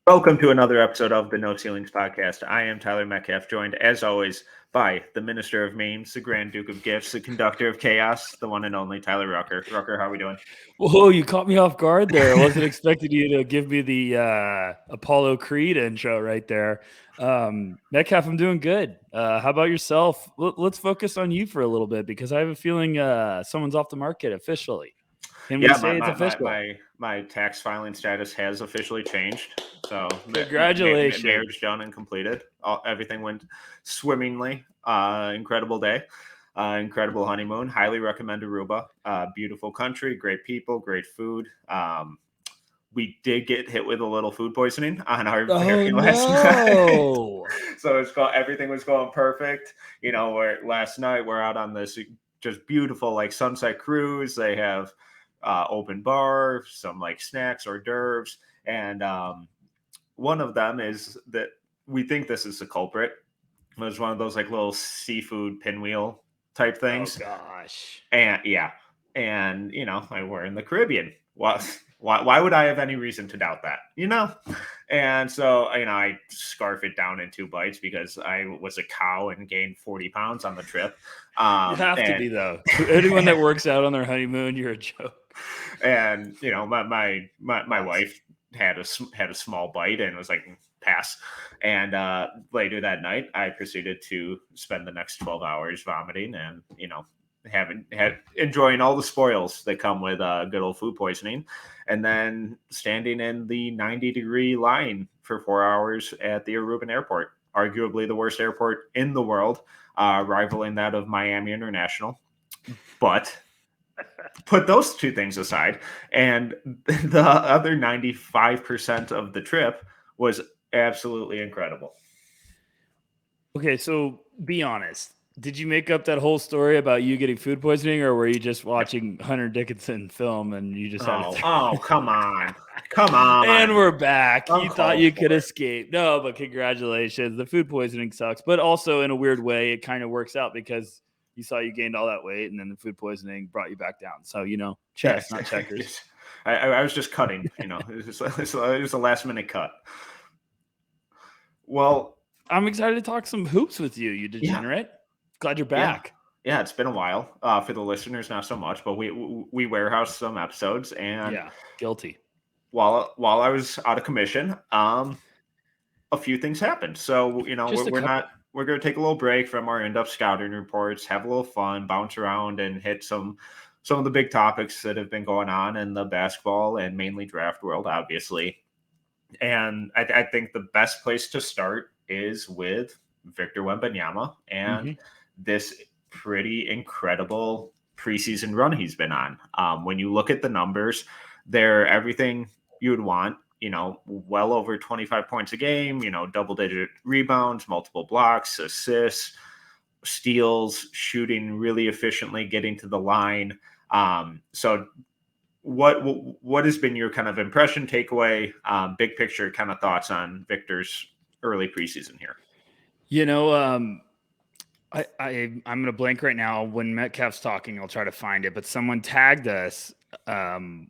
Welcome to another episode of the No Ceilings Podcast. I am Tyler Metcalf, joined as always by the Minister of Memes, the Grand Duke of Gifts, the Conductor of Chaos, the one and only Tyler Rucker. Rucker, how are we doing? Whoa, you caught me off guard there. I wasn't expecting you to give me the Apollo Creed intro right there. Metcalf, I'm doing good. How about yourself? Let's focus on you for a little bit because I have a feeling someone's off the market officially. Can we say it's official? My tax filing status has officially changed. So congratulations. Marriage done and completed. Everything went swimmingly. Incredible day. Incredible honeymoon. Highly recommend Aruba. Beautiful country, great people, great food. We did get hit with a little food poisoning on our airplane last night. So everything was going perfect. You know, last night we're out on this just beautiful like sunset cruise. They have open bar, some like snacks, hors d'oeuvres, and one of them is that we think this is the culprit. It was one of those like little seafood pinwheel type things. Oh gosh. And you know, we're in the Caribbean. Why would I have any reason to doubt that? You know? And so, you know, I scarf it down in 2 bites because I was a cow and gained 40 pounds on the trip. You have to be though. Anyone that works out on their honeymoon, you're a joke. And you know, my wife had a small bite and was like, pass. And later that night, I proceeded to spend the next 12 hours vomiting and, you know, enjoying all the spoils that come with good old food poisoning, and then standing in the 90-degree line for 4 hours at the Aruban airport, arguably the worst airport in the world, rivaling that of Miami International. But put those 2 things aside, and the other 95% of the trip was absolutely incredible. Okay, so be honest. Did you make up that whole story about you getting food poisoning, or were you just watching Hunter Dickinson film and you just had come on. Come on. And we're back. You thought you could escape. No, but congratulations. The food poisoning sucks, but also in a weird way, it kind of works out because you saw you gained all that weight and then the food poisoning brought you back down. So, you know, chess, not checkers. I was just cutting, you know, it was a last minute cut. Well, I'm excited to talk some hoops with you, you degenerate. Yeah. Glad you're back. Yeah, it's been a while. For the listeners, not so much, but we warehoused some episodes, and guilty. While I was out of commission, a few things happened. So you know, we're going to take a little break from our in-depth scouting reports, have a little fun, bounce around, and hit some of the big topics that have been going on in the basketball and mainly draft world, obviously. And I think the best place to start is with Victor Wembanyama and this pretty incredible preseason run he's been on. When you look at the numbers, they're everything you would want, you know, well over 25 points a game, you know, double-digit rebounds, multiple blocks, assists, steals, shooting really efficiently, getting to the line. So what has been your kind of impression, takeaway, big picture kind of thoughts on Victor's early preseason here? You know, I'm going to blank right now. When Metcalf's talking, I'll try to find it. But someone tagged us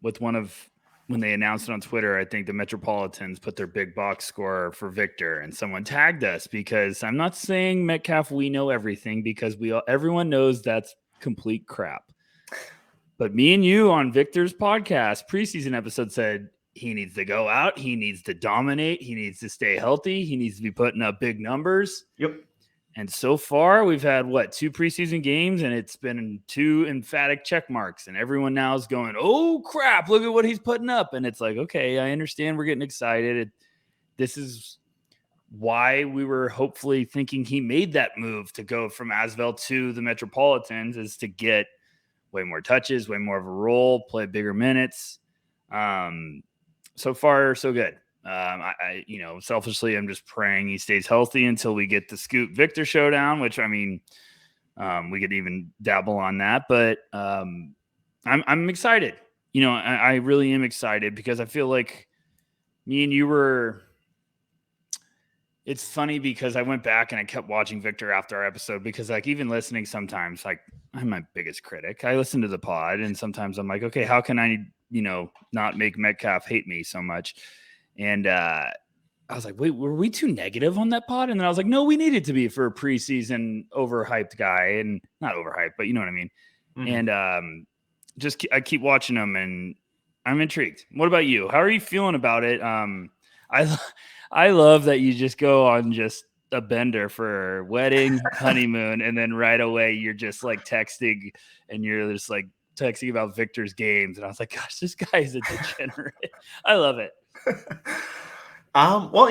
with when they announced it on Twitter. I think the Metropolitans put their big box score for Victor, and someone tagged us because I'm not saying Metcalf we know everything because everyone knows that's complete crap. But me and you on Victor's podcast preseason episode said he needs to go out, he needs to dominate, he needs to stay healthy, he needs to be putting up big numbers. Yep. And so far, we've had, 2 preseason games, and it's been 2 emphatic check marks. And everyone now is going, oh, crap, look at what he's putting up. And it's like, okay, I understand we're getting excited. This is why we were hopefully thinking he made that move to go from Asvel to the Metropolitans, is to get way more touches, way more of a role, play bigger minutes. So far, so good. I selfishly, I'm just praying he stays healthy until we get the Scoot Victor showdown, which, I mean, we could even dabble on that, but I'm excited. I really am excited because I feel like me and you were. It's funny because I went back and I kept watching Victor after our episode because, like, even listening sometimes, like, I'm my biggest critic. I listen to the pod and sometimes I'm like, okay, how can I, not make Metcalf hate me so much? And I was like, wait, were we too negative on that pod? And then I was like, no, we needed to be for a preseason overhyped guy, and not overhyped, but you know what I mean. Mm-hmm. And I keep watching them and I'm intrigued. What about you? How are you feeling about it? I I love that you just go on just a bender for wedding, honeymoon, and then right away you're just like texting and you're just like texting about Victor's games. And I was like, gosh, this guy is a degenerate. I love it. Well,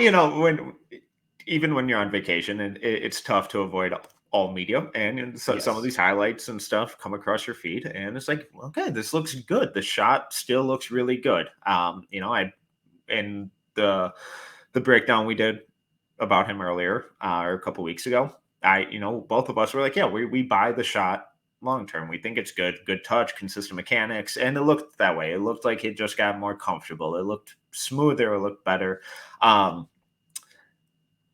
even when you're on vacation, and it's tough to avoid all media, and so some of these highlights and stuff come across your feed, and it's like, okay, this looks good. The shot still looks really good. I in the breakdown we did about him earlier, or a couple weeks ago, both of us were like, yeah, we buy the shot long term. We think it's good touch, consistent mechanics, and it looked that way. It looked like it just got more comfortable. It looked smoother. It looked better.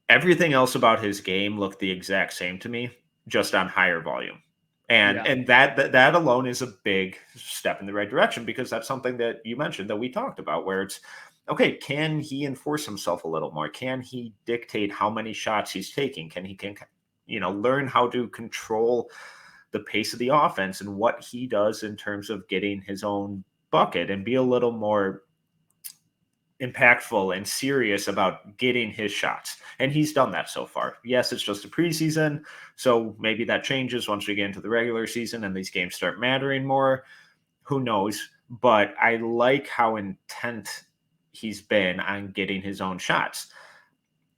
Everything else about his game looked the exact same to me, just on higher volume. And that alone is a big step in the right direction, because that's something that you mentioned that we talked about, where it's okay, can he enforce himself a little more? Can he dictate how many shots he's taking? Can he learn how to control the pace of the offense and what he does in terms of getting his own bucket, and be a little more impactful and serious about getting his shots. And he's done that so far. Yes, it's just a preseason, so maybe that changes once we get into the regular season and these games start mattering more. Who knows? But I like how intent he's been on getting his own shots.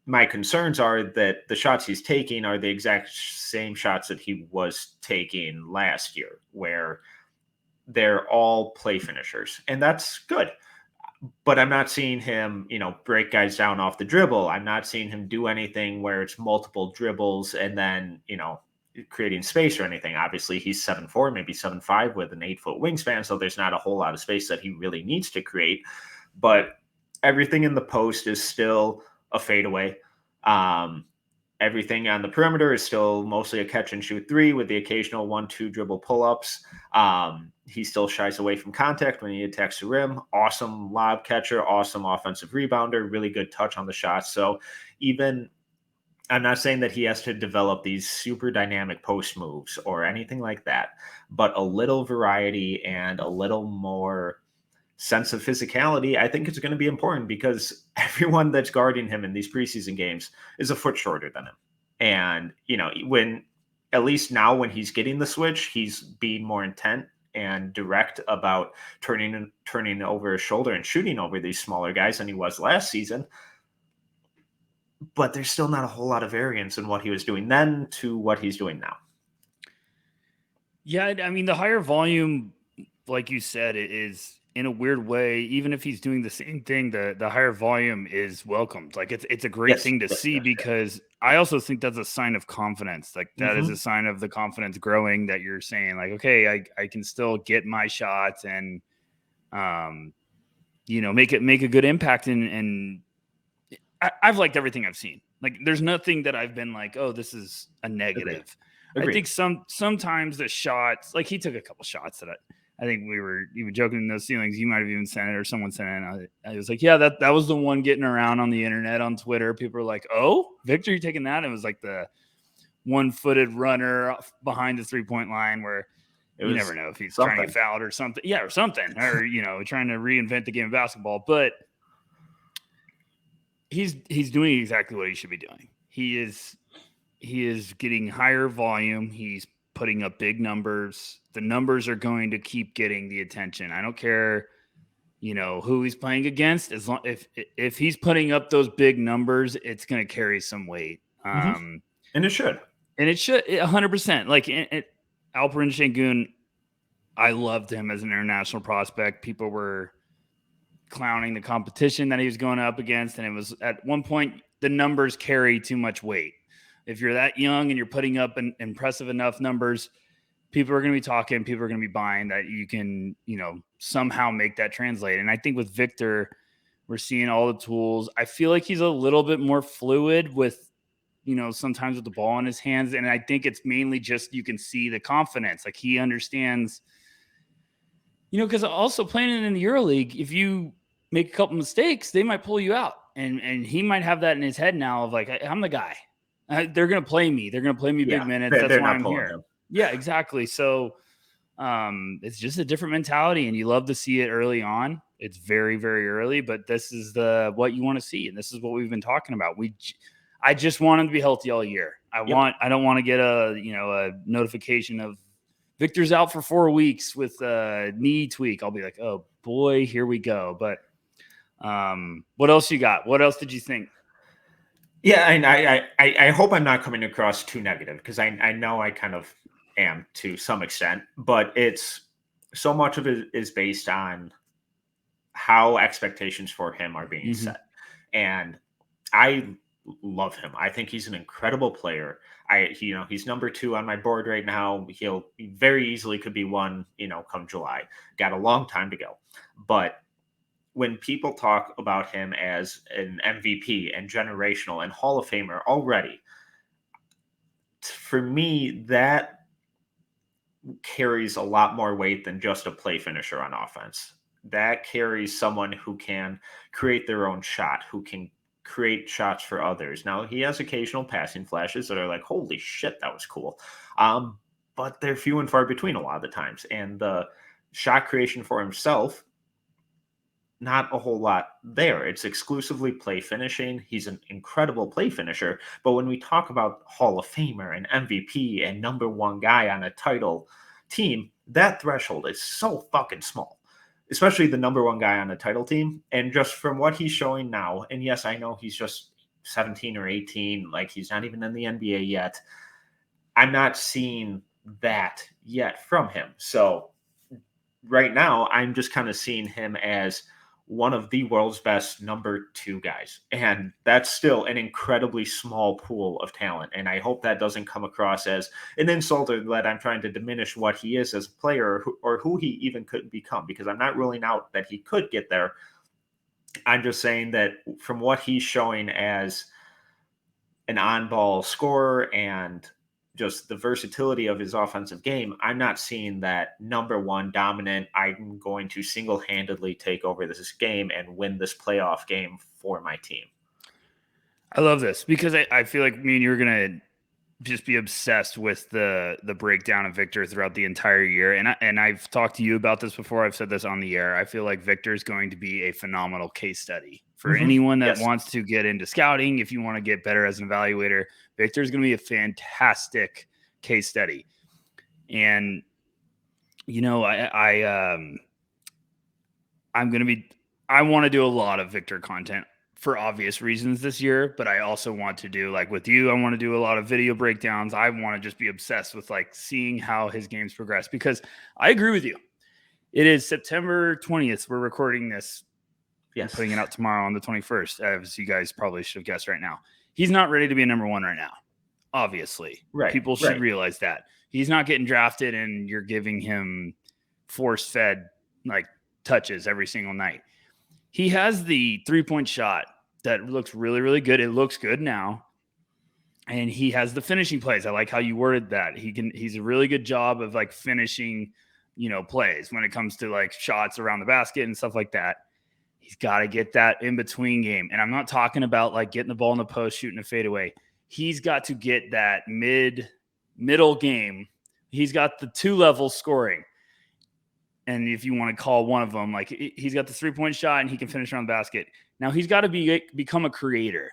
My concerns are that the shots he's taking are the exact same shots that he was taking last year, where they're all play finishers. And that's good. But I'm not seeing him, break guys down off the dribble. I'm not seeing him do anything where it's multiple dribbles and then, creating space or anything. Obviously, he's 7'4", maybe 7'5", with an 8-foot wingspan, so there's not a whole lot of space that he really needs to create. But everything in the post is still a fadeaway. Everything on the perimeter is still mostly a catch and shoot three with the occasional 1-2 dribble pull-ups. He still shies away from contact when he attacks the rim. Awesome lob catcher, awesome offensive rebounder, really good touch on the shot. So even, I'm not saying that he has to develop these super dynamic post moves or anything like that, but a little variety and a little more sense of physicality, I think it's going to be important, because everyone that's guarding him in these preseason games is a foot shorter than him. And, when, at least now when he's getting the switch, he's being more intent and direct about turning over his shoulder and shooting over these smaller guys than he was last season. But there's still not a whole lot of variance in what he was doing then to what he's doing now. Yeah, I mean, the higher volume, like you said, it is, in a weird way, even if he's doing the same thing, the higher volume is welcomed. Like, it's a great thing to see, because I also think that's a sign of confidence. Like, that is a sign of the confidence growing, that you're saying, like, okay, I can still get my shots and, make a good impact. And I've liked everything I've seen. Like, there's nothing that I've been like, oh, this is a negative. Agreed. I think sometimes the shots, like, he took a couple shots that I think we were even joking in those ceilings. You might have even sent it, or someone sent it. And I was like, yeah, that was the one getting around on the internet, on Twitter. People were like, oh, Victor, you taking that? And it was like the one-footed runner behind the three-point line, where you never know if he's trying to get fouled or something. Yeah, or something. Or, trying to reinvent the game of basketball. But he's doing exactly what he should be doing. He is getting higher volume. He's putting up big numbers. The numbers are going to keep getting the attention. I don't care, who he's playing against. As long if he's putting up those big numbers, it's going to carry some weight. And it should. And it should 100%. Like, Alperen Sengun, I loved him as an international prospect. People were clowning the competition that he was going up against, and it was, at one point, the numbers carry too much weight. If you're that young and you're putting up impressive enough numbers, people are going to be talking, people are going to be buying that you can, somehow make that translate. And I think with Victor, we're seeing all the tools. I feel like he's a little bit more fluid with, sometimes with the ball in his hands. And I think it's mainly just, you can see the confidence. Like he understands, because also playing in the EuroLeague, if you make a couple mistakes, they might pull you out. And he might have that in his head now of like, I'm the guy. They're going to play me. They're going to play me big minutes. That's why I'm here. Him. Yeah, exactly. So it's just a different mentality, and you love to see it early on. It's very, very early, but this is what you want to see, and this is what we've been talking about. I just want him to be healthy all year. I don't want to get a notification of Victor's out for 4 weeks with a knee tweak. I'll be like, oh boy, here we go. But what else you got? What else did you think? Yeah, and I hope I'm not coming across too negative, because I know I kind of am to some extent, but it's so much of it is based on how expectations for him are being set. And I love him. I think he's an incredible player. He's number 2 on my board right now. He'll very easily could be 1, come July. Got a long time to go. But when people talk about him as an MVP and generational and Hall of Famer already, for me, that carries a lot more weight than just a play finisher on offense. That carries someone who can create their own shot, who can create shots for others. Now, he has occasional passing flashes that are like, holy shit, that was cool. But they're few and far between a lot of the times. And the shot creation for himself, not a whole lot there. It's exclusively play finishing. He's an incredible play finisher. But when we talk about Hall of Famer and MVP and number 1 guy on a title team, that threshold is so fucking small, especially the number 1 guy on a title team. And just from what he's showing now, and yes, I know he's just 17 or 18, like he's not even in the NBA yet. I'm not seeing that yet from him. So right now, I'm just kind of seeing him as one of the world's best number 2 guys. And that's still an incredibly small pool of talent. And I hope that doesn't come across as an insult or that I'm trying to diminish what he is as a player or who he even could become, because I'm not ruling out that he could get there. I'm just saying that from what he's showing as an on-ball scorer and just the versatility of his offensive game, I'm not seeing that number 1 dominant, I'm going to single-handedly take over this game and win this playoff game for my team. I love this because I feel like me and you are going to just be obsessed with the breakdown of Victor throughout the entire year. And I've talked to you about this before. I've said this on the air. I feel like Victor is going to be a phenomenal case study for anyone that wants to get into scouting. If you want to get better as an evaluator, Victor is going to be a fantastic case study. And, I want to do a lot of Victor content for obvious reasons this year, but I also want to do, like with you, I want to do a lot of video breakdowns. I want to just be obsessed with like seeing how his games progress, because I agree with you. It is September 20th. We're recording this. Yes. Putting it out tomorrow on the 21st, as you guys probably should have guessed right now. He's not ready to be a number 1 right now. Obviously. Right. People should realize that. He's not getting drafted and you're giving him force-fed like touches every single night. He has the 3-point shot that looks really, really good. It looks good now. And he has the finishing plays. I like how you worded that. He's a really good job of like finishing, plays when it comes to like shots around the basket and stuff like that. He's got to get that in between game. And I'm not talking about like getting the ball in the post, shooting a fadeaway. He's got to get that middle game. He's got the 2 levels scoring. And if you want to call one of them, like he's got the 3-point shot and he can finish around the basket. Now he's got to become a creator,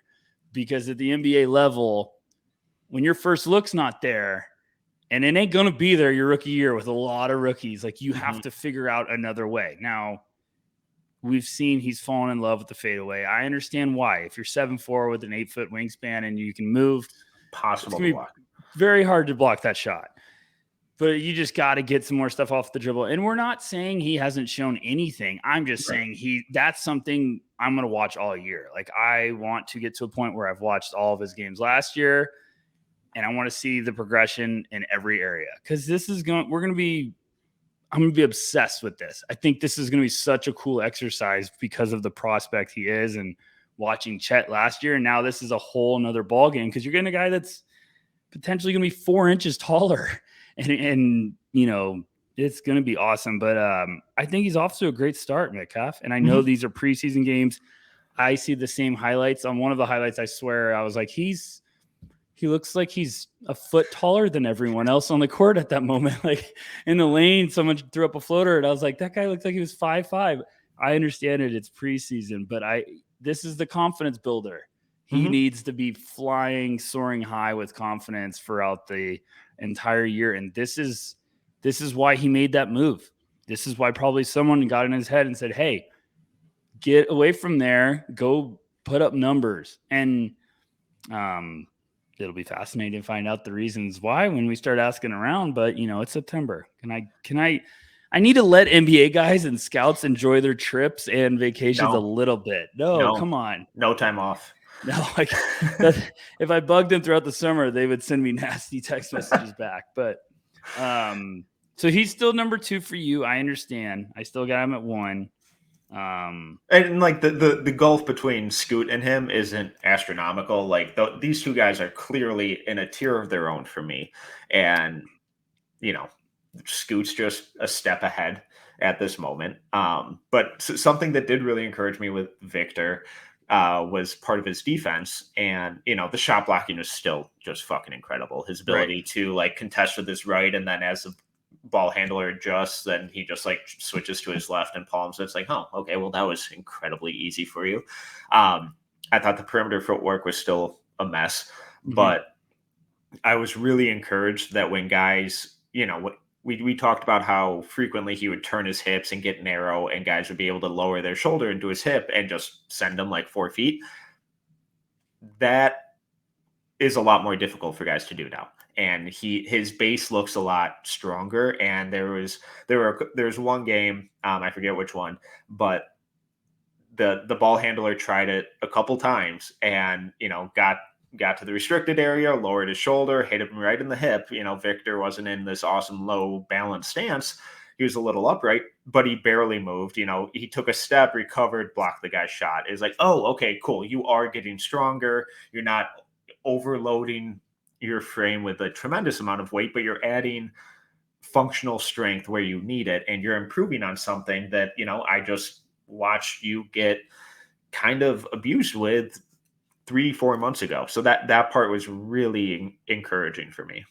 because at the NBA level, when your first look's not there, and it ain't going to be there your rookie year with a lot of rookies, like you have to figure out another way. Now, we've seen he's fallen in love with the fadeaway. I understand why. If you're 7'4" with an 8-foot wingspan and you can move, possible to block. Very hard to block that shot. But you just got to get some more stuff off the dribble. And we're not saying he hasn't shown anything. I'm just saying that's something I'm going to watch all year. Like I want to get to a point where I've watched all of his games last year. and I want to see the progression in every area, because I'm going to be obsessed with this. I think this is going to be such a cool exercise because of the prospect he is, and watching Chet last year. And now this is a whole nother ball game, because you're getting a guy that's potentially going to be 4 inches taller, and it's going to be awesome. But I think he's off to a great start, Metcalf. And I know these are preseason games. I see the same highlights. On one of the highlights, I swear, I was like, he looks like he's a foot taller than everyone else on the court at that moment. Like in the lane, someone threw up a floater, and I was like, that guy looks like he was 5'5". I understand it's preseason, but this is the confidence builder. He needs to be flying, soaring high with confidence throughout the entire year. And this is why he made that move. This is why probably someone got in his head and said, hey, get away from there, go put up numbers. And it'll be fascinating to find out the reasons why when we start asking around. But it's September. I need to let NBA guys and scouts enjoy their trips and vacations a little bit. No, come on. No time off. No, if I bugged them throughout the summer, they would send me nasty text messages back. But so he's still number 2 for you. I understand. I still got him at 1. And like the gulf between Scoot and him isn't astronomical. Like these two guys are clearly in a tier of their own for me. And Scoot's just a step ahead at this moment. But something that did really encourage me with Victor was part of his defense. And, the shot blocking is still just fucking incredible. His ability to like contest with his right, and then as the ball handler adjusts, then he just like switches to his left and palms. It's like, oh, okay, well, that was incredibly easy for you. I thought the perimeter footwork was still a mess, but I was really encouraged that when guys, we talked about how frequently he would turn his hips and get narrow, and guys would be able to lower their shoulder into his hip and just send them like 4 feet. That is a lot more difficult for guys to do now. And his base looks a lot stronger. And there's one game, I forget which one, but the ball handler tried it a couple times, and got to the restricted area, lowered his shoulder, hit him right in the hip. Victor wasn't in this awesome low balanced stance. He was a little upright, but he barely moved. He took a step, recovered, blocked the guy's shot. It's like, oh, okay, cool. You are getting stronger. You're not overloading your frame with a tremendous amount of weight, but you're adding functional strength where you need it, and you're improving on something that I just watched you get kind of abused with 3-4 months ago. So that part was really encouraging for me.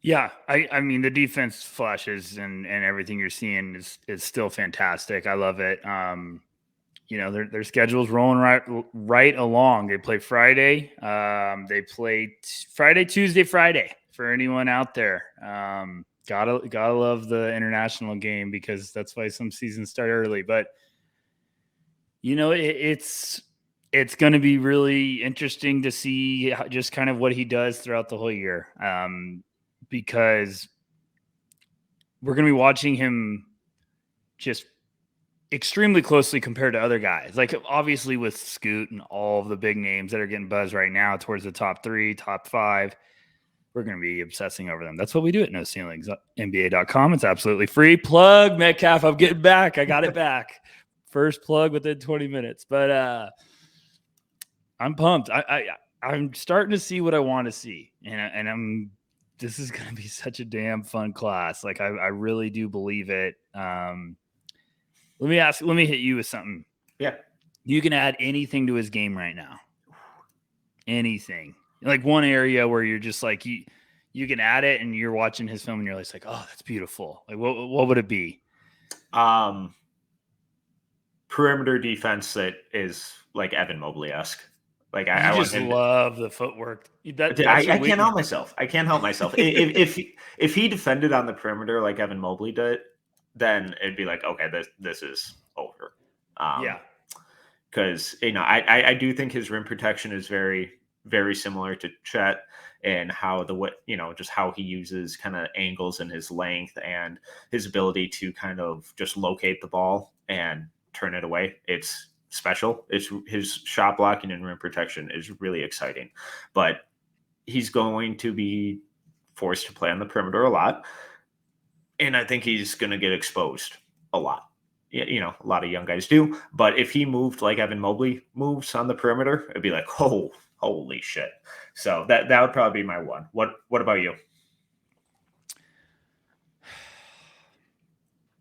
Yeah, I mean the defense flashes and everything you're seeing is still fantastic. I love it. Their schedule's rolling right along. They play Friday. They play Friday, Tuesday, Friday for anyone out there. Gotta love the international game, because that's why some seasons start early. But it's going to be really interesting to see just kind of what he does throughout the whole year, because we're going to be watching him just extremely closely compared to other guys. Like obviously with Scoot and all of the big names that are getting buzzed right now towards the top 3, top 5, we're going to be obsessing over them. That's what we do at No Ceilings, NBA.com. It's absolutely free. Plug, Metcalf. I'm getting back. I got it back. First plug within 20 minutes. But I'm pumped. I'm starting to see what I want to see. And this is going to be such a damn fun class. Like I really do believe it. Let me hit you with something. Yeah. You can add anything to his game right now. Anything. Like one area where you're just like, you can add it and you're watching his film and you're like, oh, that's beautiful. Like what would it be? Perimeter defense that is like Evan Mobley-esque. Like I just love the footwork. I can't help myself. If he defended on the perimeter like Evan Mobley did, then it'd be like, okay, this is over. Because I do think his rim protection is very, very similar to Chet, and how just how he uses kind of angles in his length and his ability to kind of just locate the ball and turn it away. It's special. It's his shot blocking and rim protection is really exciting. But he's going to be forced to play on the perimeter a lot. And I think he's going to get exposed a lot. You know, a lot of young guys do. But if he moved like Evan Mobley moves on the perimeter, it'd be like, oh, holy shit. So that would probably be my one. What about you?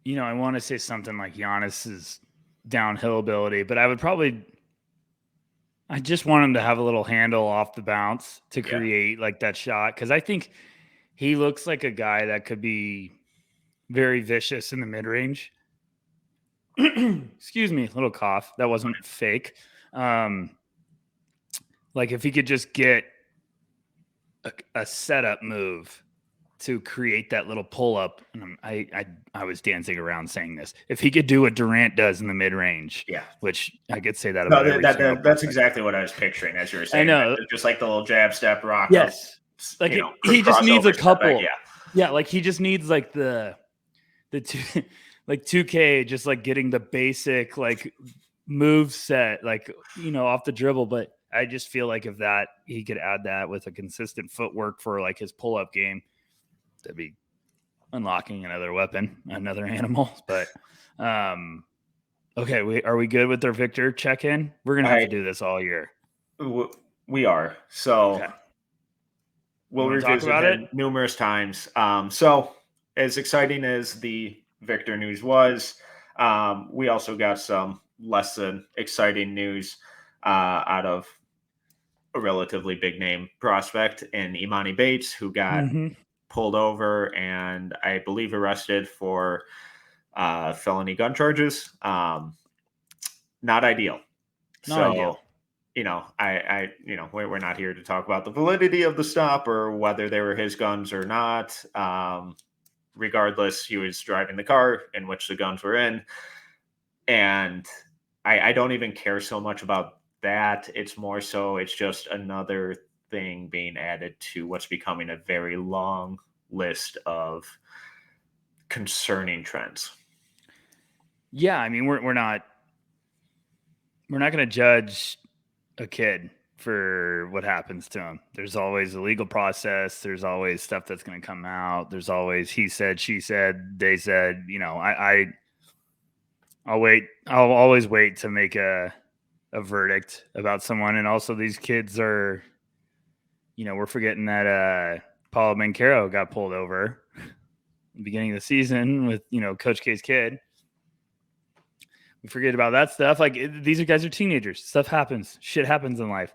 You know, I want to say something like Giannis's downhill ability, but I just want him to have a little handle off the bounce to create like that shot. Cause I think he looks like a guy that could be very vicious in the mid range. Excuse me, little cough. That wasn't fake. Like if he could just get a setup move to create that little pull up, and I was dancing around saying this. If he could do what Durant does in the mid range, which I could say that about that's exactly what I was picturing as you were saying. I know, just like the little jab step rock. Yes, like he just needs a couple. Yeah, like he just needs like the two, like 2K, just like getting the basic like move set, like off the dribble. But I just feel like if that he could add that with a consistent footwork for like his pull up game, that'd be unlocking another weapon, another animal. But okay, are we good with our Victor check-in? We're gonna have to do this all year. We are. So okay. We'll revisit it numerous times. So as exciting as the Victor news was, we also got some less than exciting news out of a relatively big name prospect in Emoni Bates, who got pulled over and I believe arrested for felony gun charges. Not ideal. Not ideal. We're not here to talk about the validity of the stop or whether they were his guns or not. Regardless, he was driving the car in which the guns were in. And I don't even care so much about that. It's more so it's just another thing being added to what's becoming a very long list of concerning trends. Yeah, I mean, we're not going to judge a kid for what happens to him. There's always a legal process. There's always stuff that's going to come out. There's always he said, she said, they said. I'll wait. I'll always wait to make a verdict about someone. And also, these kids are, we're forgetting that Paulo Banchero got pulled over at the beginning of the season with Coach K's kid. We forget about that stuff. Like these guys are teenagers. Stuff happens. Shit happens in life.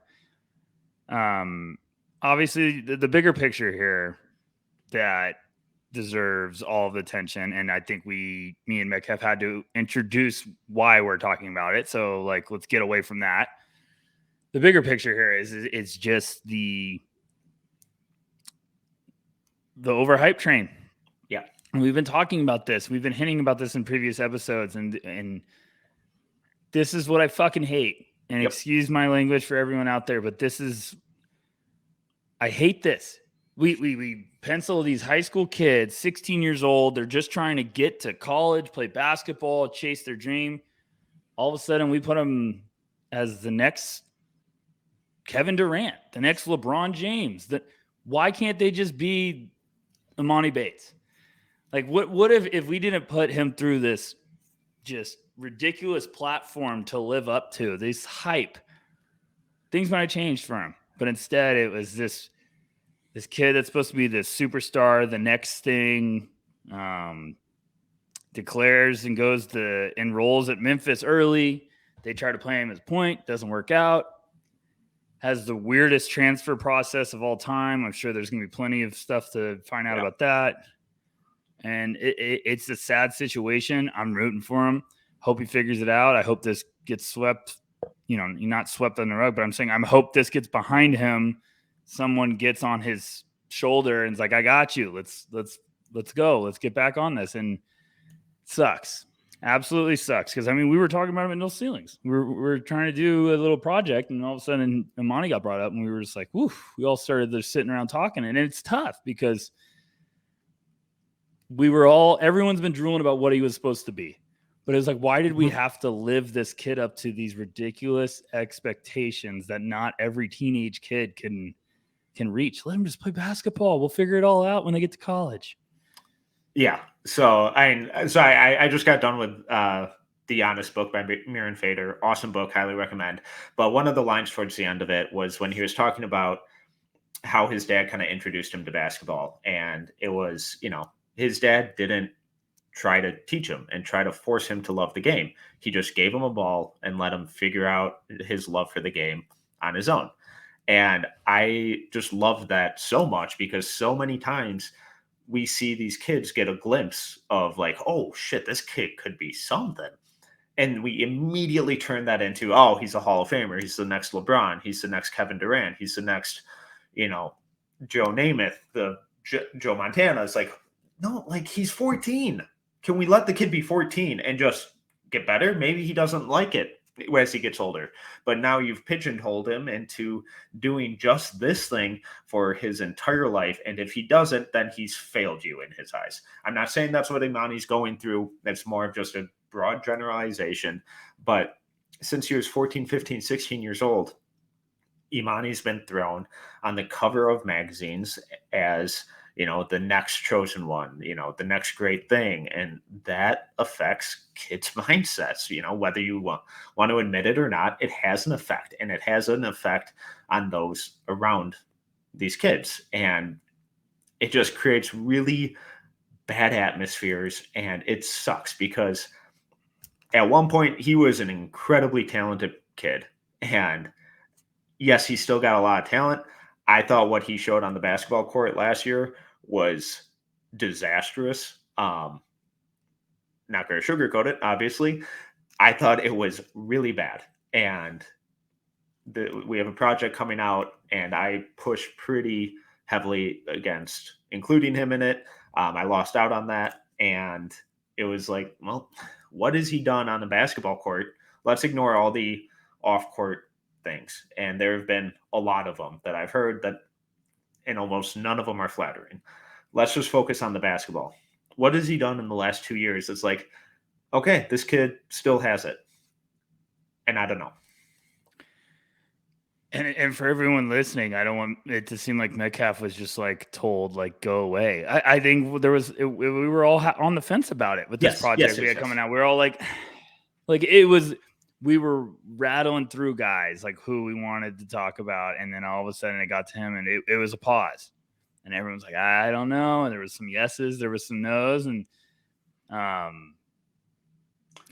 Obviously, the bigger picture here that deserves all of the attention, and I think me and Mick have had to introduce why we're talking about it. So, like, let's get away from that. The bigger picture here is it's just the overhype train. Yeah, and we've been talking about this. We've been hinting about this in previous episodes, and this is what I fucking hate. And excuse my language for everyone out there, but I hate this. We pencil these high school kids, 16 years old. They're just trying to get to college, play basketball, chase their dream. All of a sudden, we put them as the next Kevin Durant, the next LeBron James. Why can't they just be Emoni Bates? Like, what if we didn't put him through this just ridiculous platform to live up to, this hype? Things might have changed for him, but instead it was this kid that's supposed to be the superstar, the next thing, declares and enrolls at Memphis early. They try to play him as point, doesn't work out. Has the weirdest transfer process of all time. I'm sure there's going to be plenty of stuff to find out about that. And it's a sad situation. I'm rooting for him. Hope he figures it out. I hope this gets swept, not swept on the rug, but I'm saying I hope this gets behind him. Someone gets on his shoulder and is like, I got you. Let's go. Let's get back on this. And it sucks. Absolutely sucks. Because, we were talking about him at No Ceilings. We were trying to do a little project, and all of a sudden Emoni got brought up, and we were just like, woof. We all started there sitting around talking. And it's tough because everyone's been drooling about what he was supposed to be. But it was like, why did we have to live this kid up to these ridiculous expectations that not every teenage kid can can reach. Let them just play basketball. We'll figure it all out when they get to college. Yeah. So I just got done with The Honest Book by Miran Fader. Awesome book, highly recommend. But one of the lines towards the end of it was when he was talking about how his dad kind of introduced him to basketball. And it was, his dad didn't try to teach him and try to force him to love the game. He just gave him a ball and let him figure out his love for the game on his own. And I just loved that so much because so many times we see these kids get a glimpse of like, oh shit, this kid could be something. And we immediately turn that into, oh, he's a Hall of Famer. He's the next LeBron. He's the next Kevin Durant. He's the next, Joe Namath, Joe Montana. It's like, no, like he's 14. Can we let the kid be 14 and just get better? Maybe he doesn't like it as he gets older. But now you've pigeonholed him into doing just this thing for his entire life. And if he doesn't, then he's failed you in his eyes. I'm not saying that's what Emoni's going through. That's more of just a broad generalization. But since he was 14, 15, 16 years old, Emoni's been thrown on the cover of magazines as the next chosen one, the next great thing. And that affects kids' mindsets, whether you want to admit it or not, it has an effect, and it has an effect on those around these kids. And it just creates really bad atmospheres. And it sucks because at one point he was an incredibly talented kid. And yes, he's still got a lot of talent. I thought what he showed on the basketball court last year was disastrous. Not going to sugarcoat it, obviously. I thought it was really bad. And we have a project coming out, and I pushed pretty heavily against including him in it. I lost out on that. And it was like, well, what has he done on the basketball court? Let's ignore all the off-court things. And there have been a lot of them that I've heard and almost none of them are flattering. Let's just focus on the basketball. What has he done in the last 2 years? It's like, okay, this kid still has it. And I don't know. And for everyone listening, I don't want it to seem like Metcalf was just like told, like, go away. I think we were all on the fence about it with this project we had coming out. We were all like we were rattling through guys like who we wanted to talk about. And then all of a sudden it got to him, and it was a pause. And everyone's like, I don't know. And there was some yeses, there was some no's. And I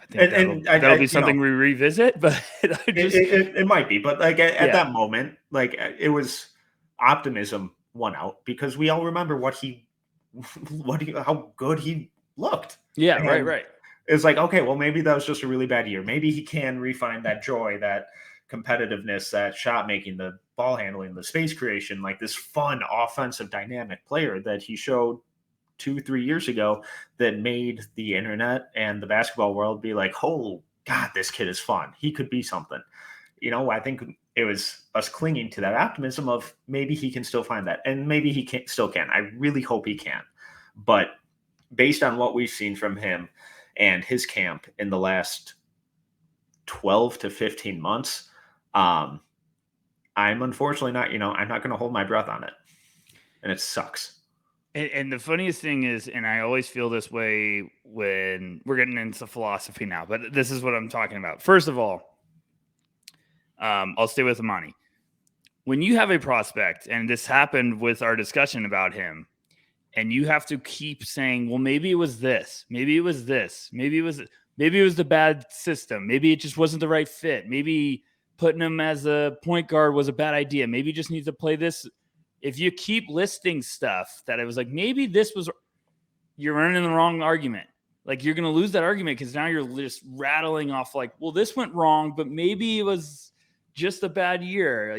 think that'll be something we revisit, but it might be. But like at that moment, like it was optimism won out because we all remember how good he looked. Yeah, right. It's like, okay, well, maybe that was just a really bad year. Maybe he can refine that joy, that competitiveness, that shot making, the ball handling, the space creation, like this fun offensive dynamic player that he showed 2-3 years ago that made the internet and the basketball world be like, oh God, this kid is fun. He could be something. I think it was us clinging to that optimism of maybe he can still find that. And maybe he still can. I really hope he can. But based on what we've seen from him and his camp in the last 12 to 15 months, I'm unfortunately not, I'm not going to hold my breath on it. And it sucks. And the funniest thing is, and I always feel this way when we're getting into philosophy now, but this is what I'm talking about. First of all, I'll stay with Emoni. When you have a prospect, and this happened with our discussion about him, and you have to keep saying, well, maybe it was this, maybe it was this, maybe it was the bad system, maybe it just wasn't the right fit, maybe putting him as a point guard was a bad idea, maybe he just needs to play this. If you keep listing stuff that it was like, maybe this was, you're running the wrong argument. Like you're going to lose that argument because now you're just rattling off like, well, this went wrong, but maybe it was just a bad year.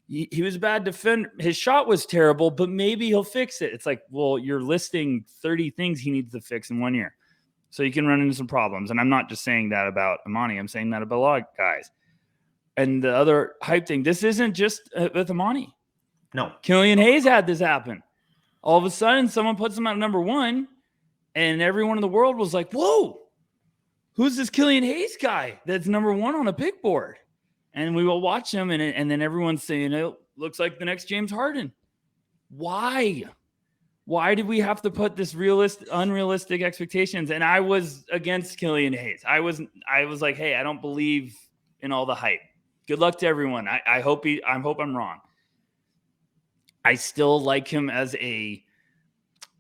He was a bad defender. His shot was terrible, but maybe he'll fix it. It's like, well, you're listing 30 things he needs to fix in 1 year. So you can run into some problems. And I'm not just saying that about Emoni. I'm saying that about a lot of guys. And the other hype thing, this isn't just with Emoni. No. Killian Hayes had this happen. All of a sudden, someone puts him at number 1, and everyone in the world was like, whoa, who's this Killian Hayes guy that's number 1 on a big board? And we will watch him, and then everyone's saying, looks like the next James Harden. Why? Why did we have to put this unrealistic expectations? And I was against Killian Hayes. I was like, hey, I don't believe in all the hype. Good luck to everyone. I hope I'm wrong. I still like him as a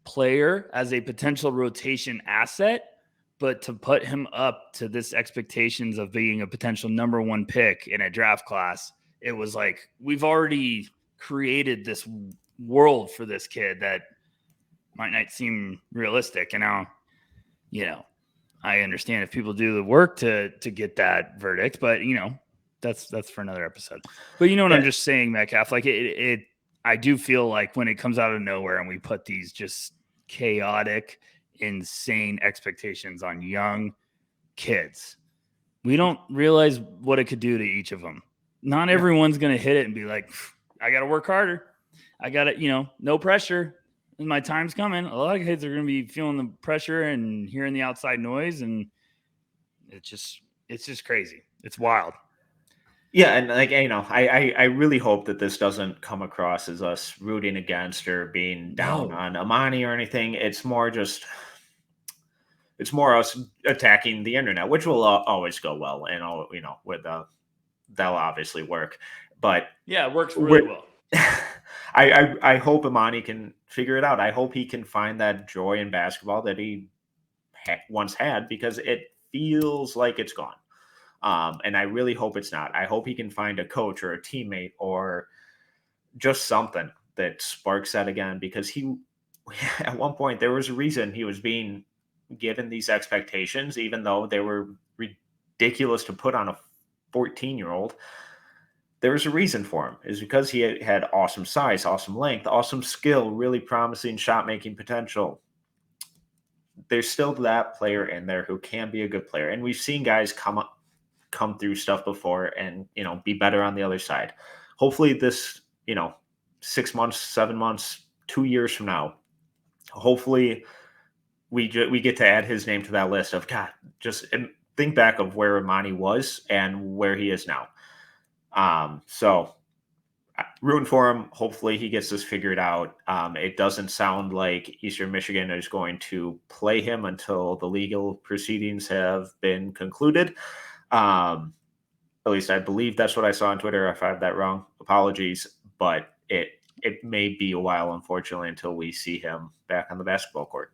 player, as a potential rotation asset, but to put him up to this expectations of being a potential number 1 pick in a draft class, it was like, we've already created this world for this kid that might not seem realistic. And now, I understand if people do the work to get that verdict, but that's for another episode. But you know what I'm just saying, Metcalf, like I do feel like when it comes out of nowhere and we put these just chaotic, insane expectations on young kids, we don't realize what it could do to each of them. Not everyone's going to hit it and be like, I got to work harder. I got to, no pressure. My time's coming. A lot of kids are going to be feeling the pressure and hearing the outside noise. And it's just crazy. It's wild. Yeah, and I really hope that this doesn't come across as us rooting against or being down on Emoni or anything. It's more us attacking the internet, which will always go well, and that'll obviously work. But yeah, it works really well. I hope Emoni can figure it out. I hope he can find that joy in basketball that he once had, because it feels like it's gone. And I really hope it's not. I hope he can find a coach or a teammate or just something that sparks that again, because at one point, there was a reason he was being given these expectations, even though they were ridiculous to put on a 14-year-old. There was a reason for him. Is because he had awesome size, awesome length, awesome skill, really promising shot-making potential. There's still that player in there who can be a good player. And we've seen guys come through stuff before and, be better on the other side. Hopefully this, 6 months, 7 months, 2 years from now, hopefully we get to add his name to that list of, God, just think back of where Emoni was and where he is now. So rooting for him. Hopefully he gets this figured out. It doesn't sound like Eastern Michigan is going to play him until the legal proceedings have been concluded. At least I believe that's what I saw on Twitter. If I have that wrong, apologies. But it may be a while, unfortunately, until we see him back on the basketball court.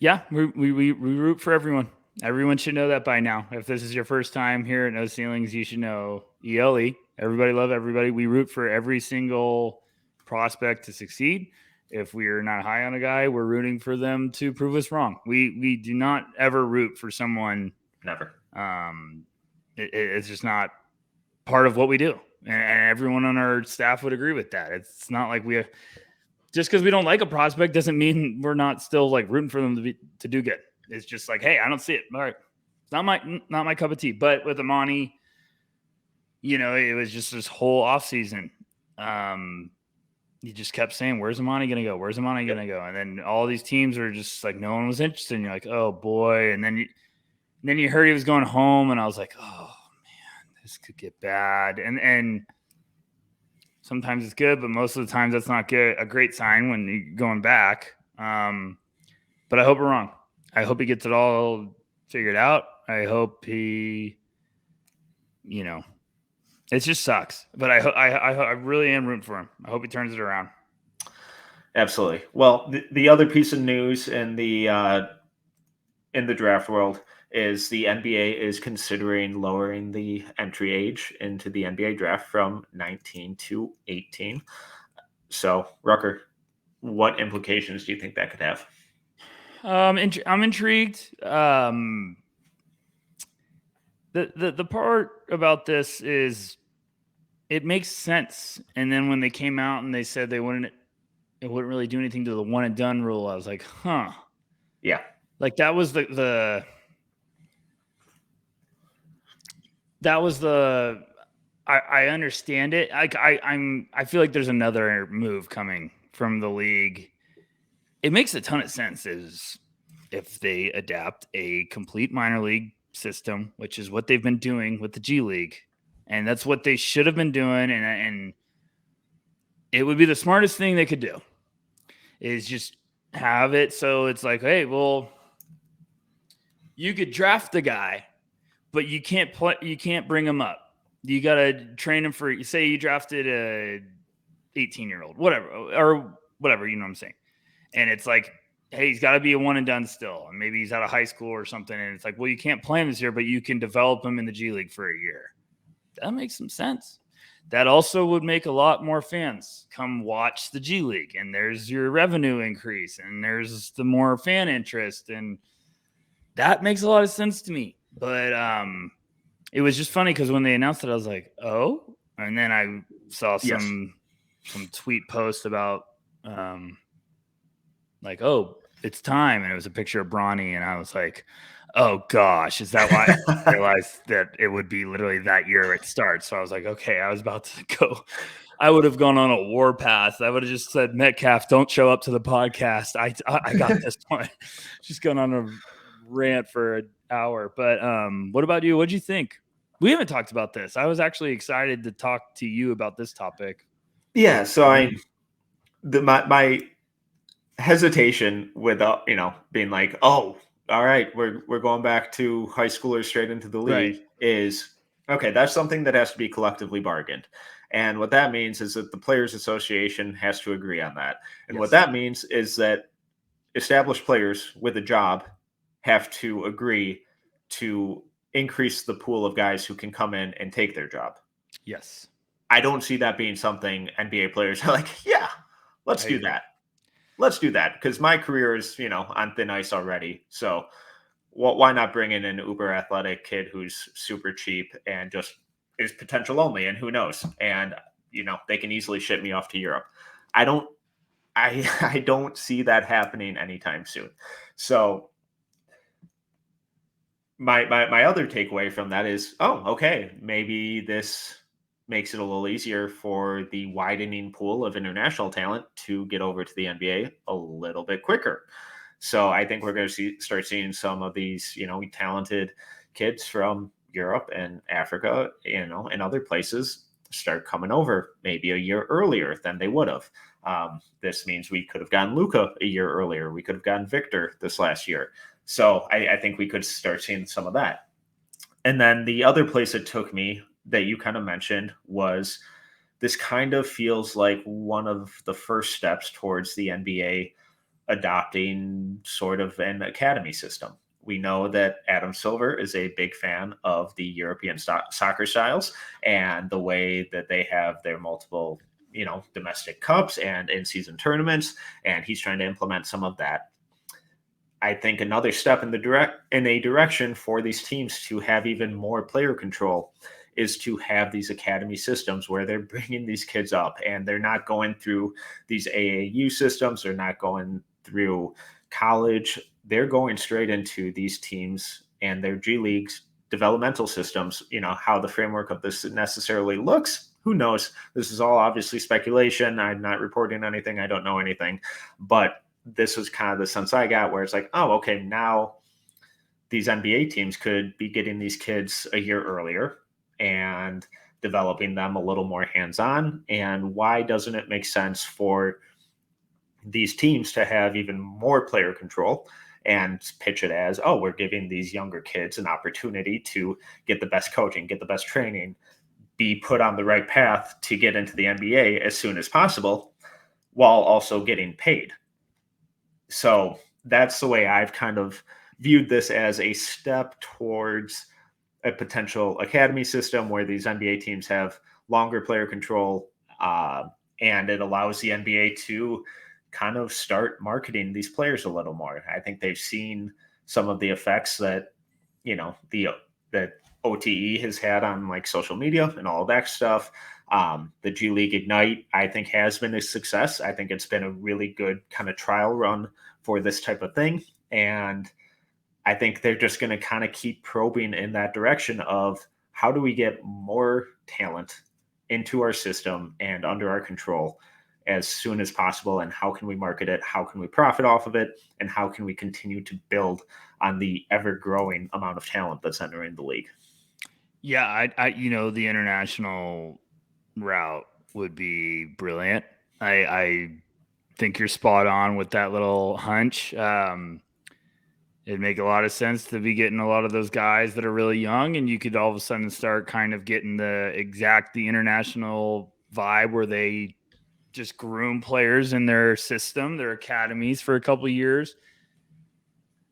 Yeah, we root for everyone. Everyone should know that by now. If this is your first time here at No Ceilings, you should know ELE. Everybody love everybody. We root for every single prospect to succeed. If we are not high on a guy, we're rooting for them to prove us wrong. We do not ever root for someone. Never. It's just not part of what we do. And everyone on our staff would agree with that. It's not like just because we don't like a prospect doesn't mean we're not still like rooting for them to do good. It's just like, hey, I don't see it. All right. It's not my cup of tea. But with Emoni, it was just this whole offseason. You just kept saying, where's Emoni going to go? Where's Emoni going to go? And then all these teams were just like, no one was interested. And you're like, oh boy. And then you heard he was going home, and I was like, oh man, this could get bad. And sometimes it's good, but most of the times that's not good. A great sign when you're going back. But I hope we're wrong. I hope he gets it all figured out. I hope he, it just sucks. But I really am rooting for him. I hope he turns it around. Absolutely. Well, the other piece of news in the draft world is the NBA is considering lowering the entry age into the NBA draft from 19 to 18. So, Rucker, what implications do you think that could have? I'm intrigued. The part about this is it makes sense. And then when they came out and they said it wouldn't really do anything to the one and done rule, I was like, huh. Yeah. Like that was the I understand it. I feel like there's another move coming from the league. It makes a ton of sense is if they adapt a complete minor league system, which is what they've been doing with the G League. And that's what they should have been doing. And it would be the smartest thing they could do is just have it so it's like, hey, well, you could draft the guy, but you can't bring him up. You got to train him for, say you drafted a 18-year-old, whatever, you know what I'm saying? And it's like, hey, he's got to be a one and done still. And maybe he's out of high school or something. And it's like, well, you can't play him this year, but you can develop him in the G League for a year. That makes some sense. That also would make a lot more fans come watch the G League. And there's your revenue increase. And there's the more fan interest. And that makes a lot of sense to me. But it was just funny because when they announced it, I was like, oh. And then I saw some tweet post about like, oh, it's time. And it was a picture of Bronny. And I was like, oh, gosh, is that why I realized that it would be literally that year it starts? So I was like, okay, I was about to go. I would have gone on a warpath. I would have just said, Metcalf, don't show up to the podcast. I got this one. Just going on a rant for an hour. But what about you? What'd you think? We haven't talked about this. I was actually excited to talk to you about this topic. Yeah, so my hesitation with being like, oh, all right, we're going back to high schoolers straight into the league is okay. That's something that has to be collectively bargained, and what that means is that the Players Association has to agree on that. And what that means is that established players with a job have to agree to increase the pool of guys who can come in and take their job. Yes. I don't see that being something NBA players are like, yeah, let's do that. Let's do that because my career is, on thin ice already. So why not bring in an uber athletic kid who's super cheap and just is potential only, and who knows? And, they can easily ship me off to Europe. I don't see that happening anytime soon. So my other takeaway from that is, oh, okay, maybe this makes it a little easier for the widening pool of international talent to get over to the NBA a little bit quicker. So I think we're going to start seeing some of these, talented kids from Europe and Africa, and other places start coming over maybe a year earlier than they would have. This means we could have gotten Luka a year earlier. We could have gotten Victor this last year. So I think we could start seeing some of that. And then the other place it took me that you kind of mentioned was this kind of feels like one of the first steps towards the NBA adopting sort of an academy system. We know that Adam Silver is a big fan of the European soccer styles and the way that they have their multiple, domestic cups and in-season tournaments, and he's trying to implement some of that. I think another step in a direction for these teams to have even more player control is to have these academy systems where they're bringing these kids up and they're not going through these AAU systems. They're not going through college. They're going straight into these teams and their G Leagues developmental systems. How the framework of this necessarily looks, who knows? This is all obviously speculation. I'm not reporting anything. I don't know anything, but this was kind of the sense I got where it's like, oh, okay, now these NBA teams could be getting these kids a year earlier and developing them a little more hands-on. And why doesn't it make sense for these teams to have even more player control and pitch it as, oh, we're giving these younger kids an opportunity to get the best coaching, get the best training, be put on the right path to get into the NBA as soon as possible while also getting paid. So that's the way I've kind of viewed this, as a step towards a potential academy system where these NBA teams have longer player control, and it allows the NBA to kind of start marketing these players a little more. I think they've seen some of the effects that, that OTE has had on like social media and all of that stuff. The G League Ignite, I think, has been a success. I think it's been a really good kind of trial run for this type of thing. And I think they're just going to kind of keep probing in that direction of how do we get more talent into our system and under our control as soon as possible, and how can we market it, how can we profit off of it, and how can we continue to build on the ever-growing amount of talent that's entering the league. Yeah, I the international route would be brilliant. I think you're spot on with that little hunch. It'd make a lot of sense to be getting a lot of those guys that are really young, and you could all of a sudden start kind of getting the international vibe where they just groom players in their system, their academies for a couple of years.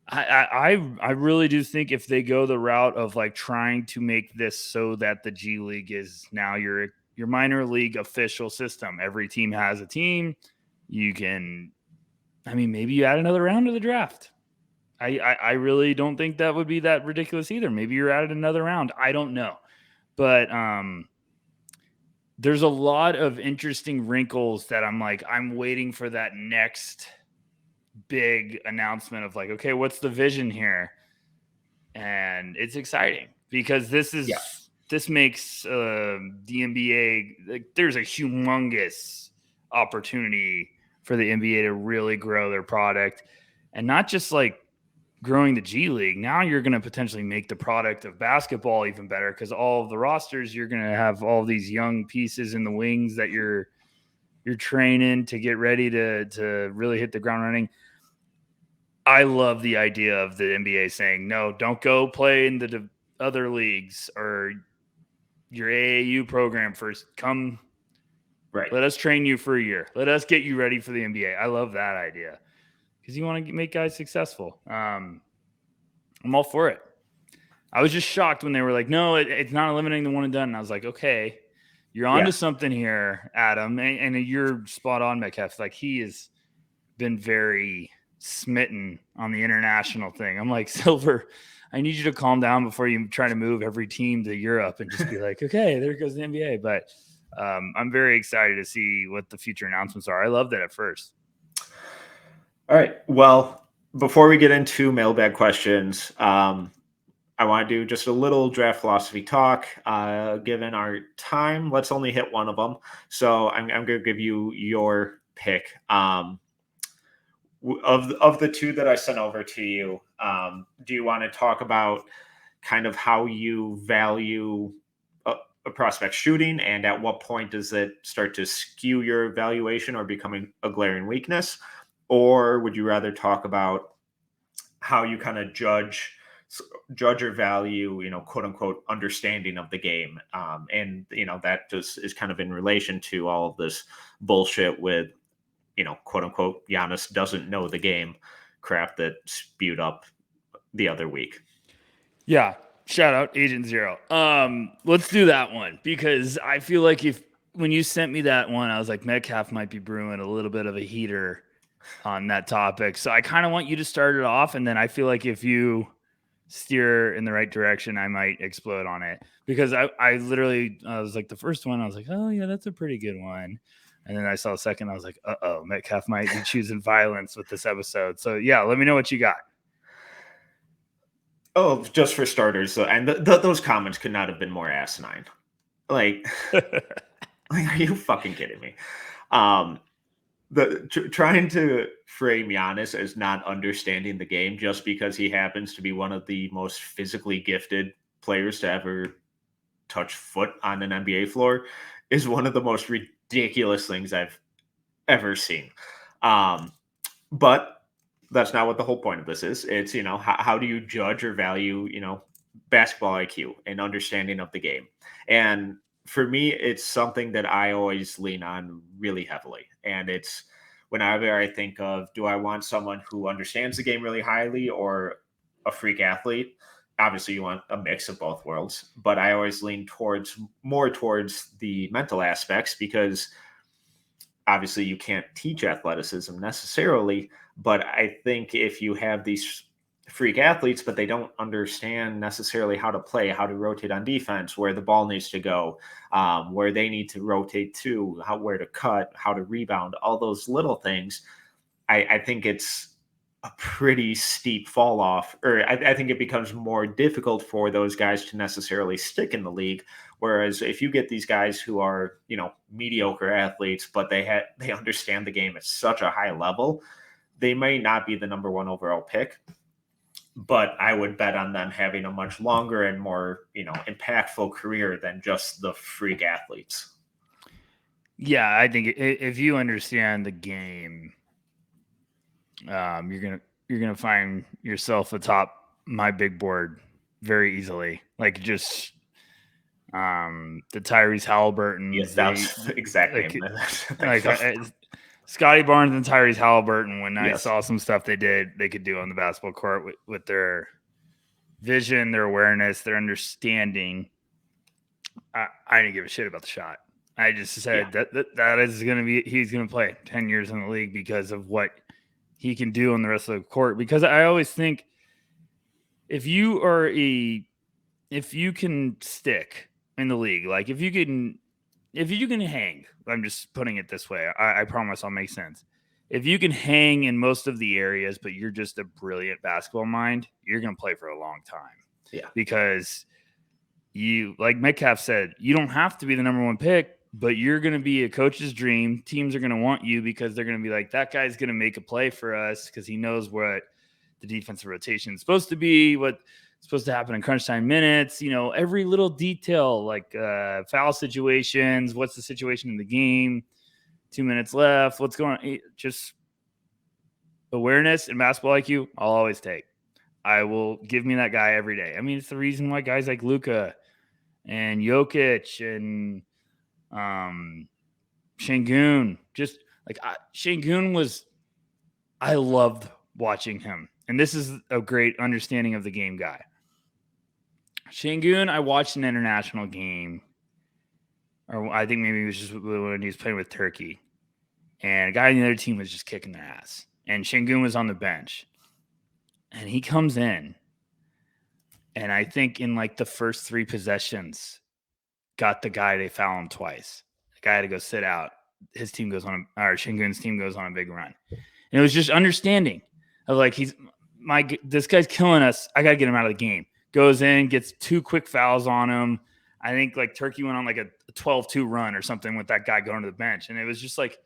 I really do think if they go the route of like trying to make this so that the G League is now your minor league official system. Every team has a team. You can, I mean, maybe you add another round to the draft. I really don't think that would be that ridiculous either. Maybe you're added another round. I don't know. But there's a lot of interesting wrinkles that I'm waiting for that next big announcement of like, okay, what's the vision here? And it's exciting because this makes the NBA, like, there's a humongous opportunity for the NBA to really grow their product, and not just like growing the G League. Now you're going to potentially make the product of basketball even better, because all of the rosters, you're going to have all these young pieces in the wings that you're training to get ready to really hit the ground running. I love the idea of the NBA saying, no, don't go play in the other leagues or your AAU program first. Come, right? Let us train you for a year. Let us get you ready for the NBA. I love that idea because you want to make guys successful. I'm all for it. I was just shocked when they were like, no, it's not eliminating the one and done. And I was like, okay, you're onto something here, Adam. And you're spot on, Metcalf. Like, he has been very smitten on the international thing. I'm like, Silver, I need you to calm down before you try to move every team to Europe and just be like, okay, there goes the NBA. But I'm very excited to see what the future announcements are. I loved it at first. All right. Well, before we get into mailbag questions, I want to do just a little draft philosophy talk. Given our time, let's only hit one of them. So I'm going to give you your pick. Of the two that I sent over to you, do you want to talk about kind of how you value a prospect shooting, and at what point does it start to skew your evaluation or becoming a glaring weakness? Or would you rather talk about how you kind of judge or value, quote unquote, understanding of the game? And, that just is kind of in relation to all of this bullshit with, quote unquote, Giannis doesn't know the game crap that spewed up the other week. Yeah. Shout out Agent Zero. Let's do that one, because I feel like when you sent me that one, I was like, Metcalf might be brewing a little bit of a heater on that topic. So I kind of want you to start it off. And then I feel like if you steer in the right direction, I might explode on it, because I literally, I was like, the first one, I was like, oh yeah, that's a pretty good one. And then I saw a second, I was like, uh-oh, Metcalf might be choosing violence with this episode. So yeah, let me know what you got. Oh, just for starters, and those comments could not have been more asinine. Like, are you fucking kidding me? Trying to frame Giannis as not understanding the game just because he happens to be one of the most physically gifted players to ever touch foot on an NBA floor is one of the most ridiculous things I've ever seen. But that's not what the whole point of this is. It's, how do you judge or value, basketball IQ and understanding of the game? And for me, it's something that I always lean on really heavily. And it's whenever I think of, do I want someone who understands the game really highly or a freak athlete? Obviously, you want a mix of both worlds, but I always lean more towards the mental aspects, because obviously you can't teach athleticism necessarily, but I think if you have these freak athletes, but they don't understand necessarily how to play, how to rotate on defense, where the ball needs to go, where they need to rotate to, where to cut, how to rebound, all those little things, I think it's a pretty steep fall off, or I think it becomes more difficult for those guys to necessarily stick in the league. Whereas if you get these guys who are, mediocre athletes, but they understand the game at such a high level, they may not be the number one overall pick, but I would bet on them having a much longer and more, impactful career than just the freak athletes. Yeah, I think if you understand the game, you're gonna find yourself atop my big board very easily. Like just the Tyrese Yes, Halliburton's, that the was the exact name. like Thanks, Phil. Scotty Barnes and Tyrese Halliburton. When I Yes. saw some stuff they could do on the basketball court with their vision, their awareness, their understanding. I didn't give a shit about the shot. I just said that is going to be, he's going to play 10 years in the league because of what he can do on the rest of the court. Because I always think if you can stick in the league, like if you can hang, I'm just putting it this way. I promise I'll make sense. If you can hang in most of the areas, but you're just a brilliant basketball mind, you're going to play for a long time. Yeah. Because you, like Metcalf said, you don't have to be the number one pick, but you're going to be a coach's dream. Teams are going to want you because they're going to be like, that guy's going to make a play for us because he knows what the defensive rotation is supposed to be, what's supposed to happen in crunch time minutes, every little detail, like foul situations, what's the situation in the game, 2 minutes left, what's going on. Just awareness and basketball IQ, I'll always take. I will give me that guy every day. I mean, it's the reason why guys like Luka and Jokic and Şengün, just like Şengün was, I loved watching him. And this is a great understanding of the game guy. Şengün, I watched an international game, or I think maybe it was just when he was playing with Turkey. And a guy on the other team was just kicking their ass. And Şengün was on the bench. And he comes in. And I think in like the first 3 possessions, got the guy, they foul him twice. The guy had to go sit out. His team goes on, or Şengün's team goes on a big run. And it was just understanding of like, this guy's killing us. I got to get him out of the game. Goes in, gets 2 quick fouls on him. I think like Turkey went on like a 12-2 run or something with that guy going to the bench. And it was just like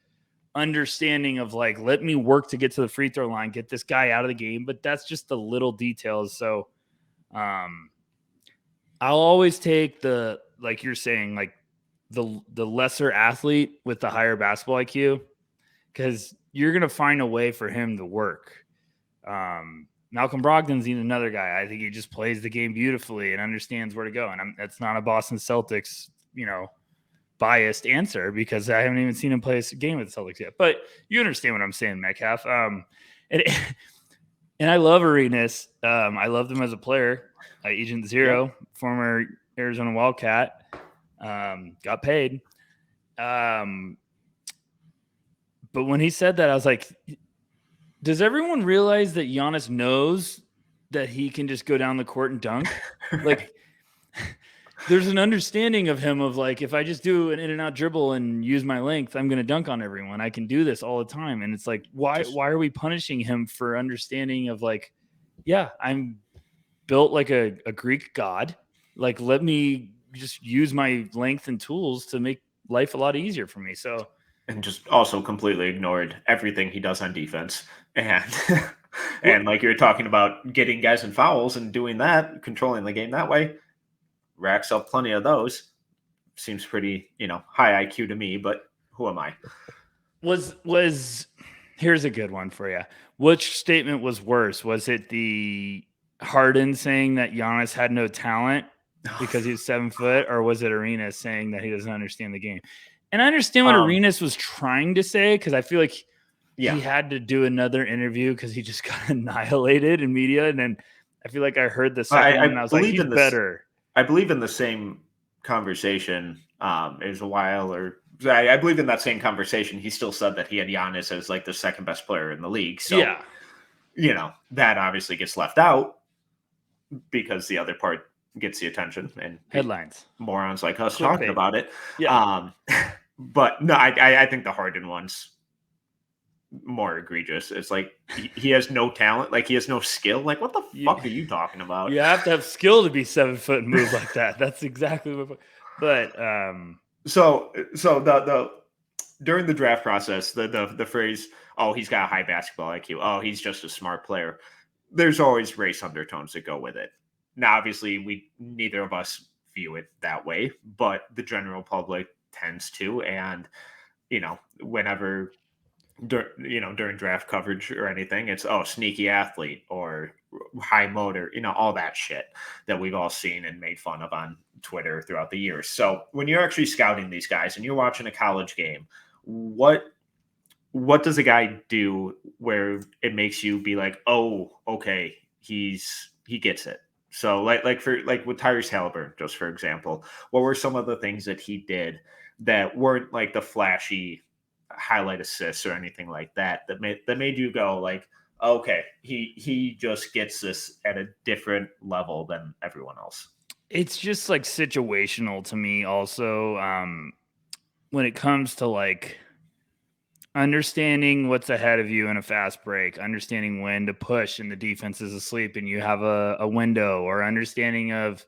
understanding of like, let me work to get to the free throw line, get this guy out of the game. But that's just the little details. So I'll always take the, like you're saying, like the lesser athlete with the higher basketball IQ, because you're going to find a way for him to work. Malcolm Brogdon's another guy. I think he just plays the game beautifully and understands where to go. And that's not a Boston Celtics, biased answer because I haven't even seen him play a game with the Celtics yet. But you understand what I'm saying, Metcalf. And I love Arenas. I loved him as a player. Agent Zero, former Arizona Wildcat, got paid. But when he said that, I was like, does everyone realize that Giannis knows that he can just go down the court and dunk? Right. Like, there's an understanding of him of like, if I just do an in and out dribble and use my length, I'm going to dunk on everyone. I can do this all the time. And it's like, why are we punishing him for understanding of like, yeah, I'm built like a Greek god. Like, let me just use my length and tools to make life a lot easier for me. So, and just also completely ignored everything he does on defense. And and like you're talking about getting guys in fouls and doing that, controlling the game that way, racks up plenty of those. Seems pretty, high IQ to me, but who am I? Here's a good one for you. Which statement was worse? Was it the Harden saying that Giannis had no talent because he was 7 foot, or was it Arenas saying that he doesn't understand the game? And I understand what Arenas was trying to say, because I feel like he had to do another interview because he just got annihilated in media. And then I feel like I heard the second one and I was like, he's better. I believe in the same conversation. It was a while, or I believe in that same conversation, he still said that he had Giannis as like the second best player in the league. So, that obviously gets left out because the other part gets the attention and headlines. Morons like us talking about it. Yeah. But no, I think the Harden one's more egregious. It's like he has no talent, like he has no skill. Like, what the fuck are you talking about? You have to have skill to be 7 foot and move like that. That's exactly what. But so the during the draft process, the phrase, "Oh, he's got a high basketball IQ. Oh, he's just a smart player." There's always race undertones that go with it. Now, obviously, neither of us view it that way, but the general public tends to. And whenever during draft coverage or anything, it's sneaky athlete or high motor, all that shit that we've all seen and made fun of on Twitter throughout the years. So when you're actually scouting these guys and you're watching a college game, what does a guy do where it makes you be like, oh, okay, he gets it? So like with Tyrese Halliburton, just for example, what were some of the things that he did that weren't like the flashy highlight assists or anything like that made you go like, okay, he just gets this at a different level than everyone else? It's just like situational to me also, when it comes to like understanding what's ahead of you in a fast break, understanding when to push and the defense is asleep and you have a window, or understanding of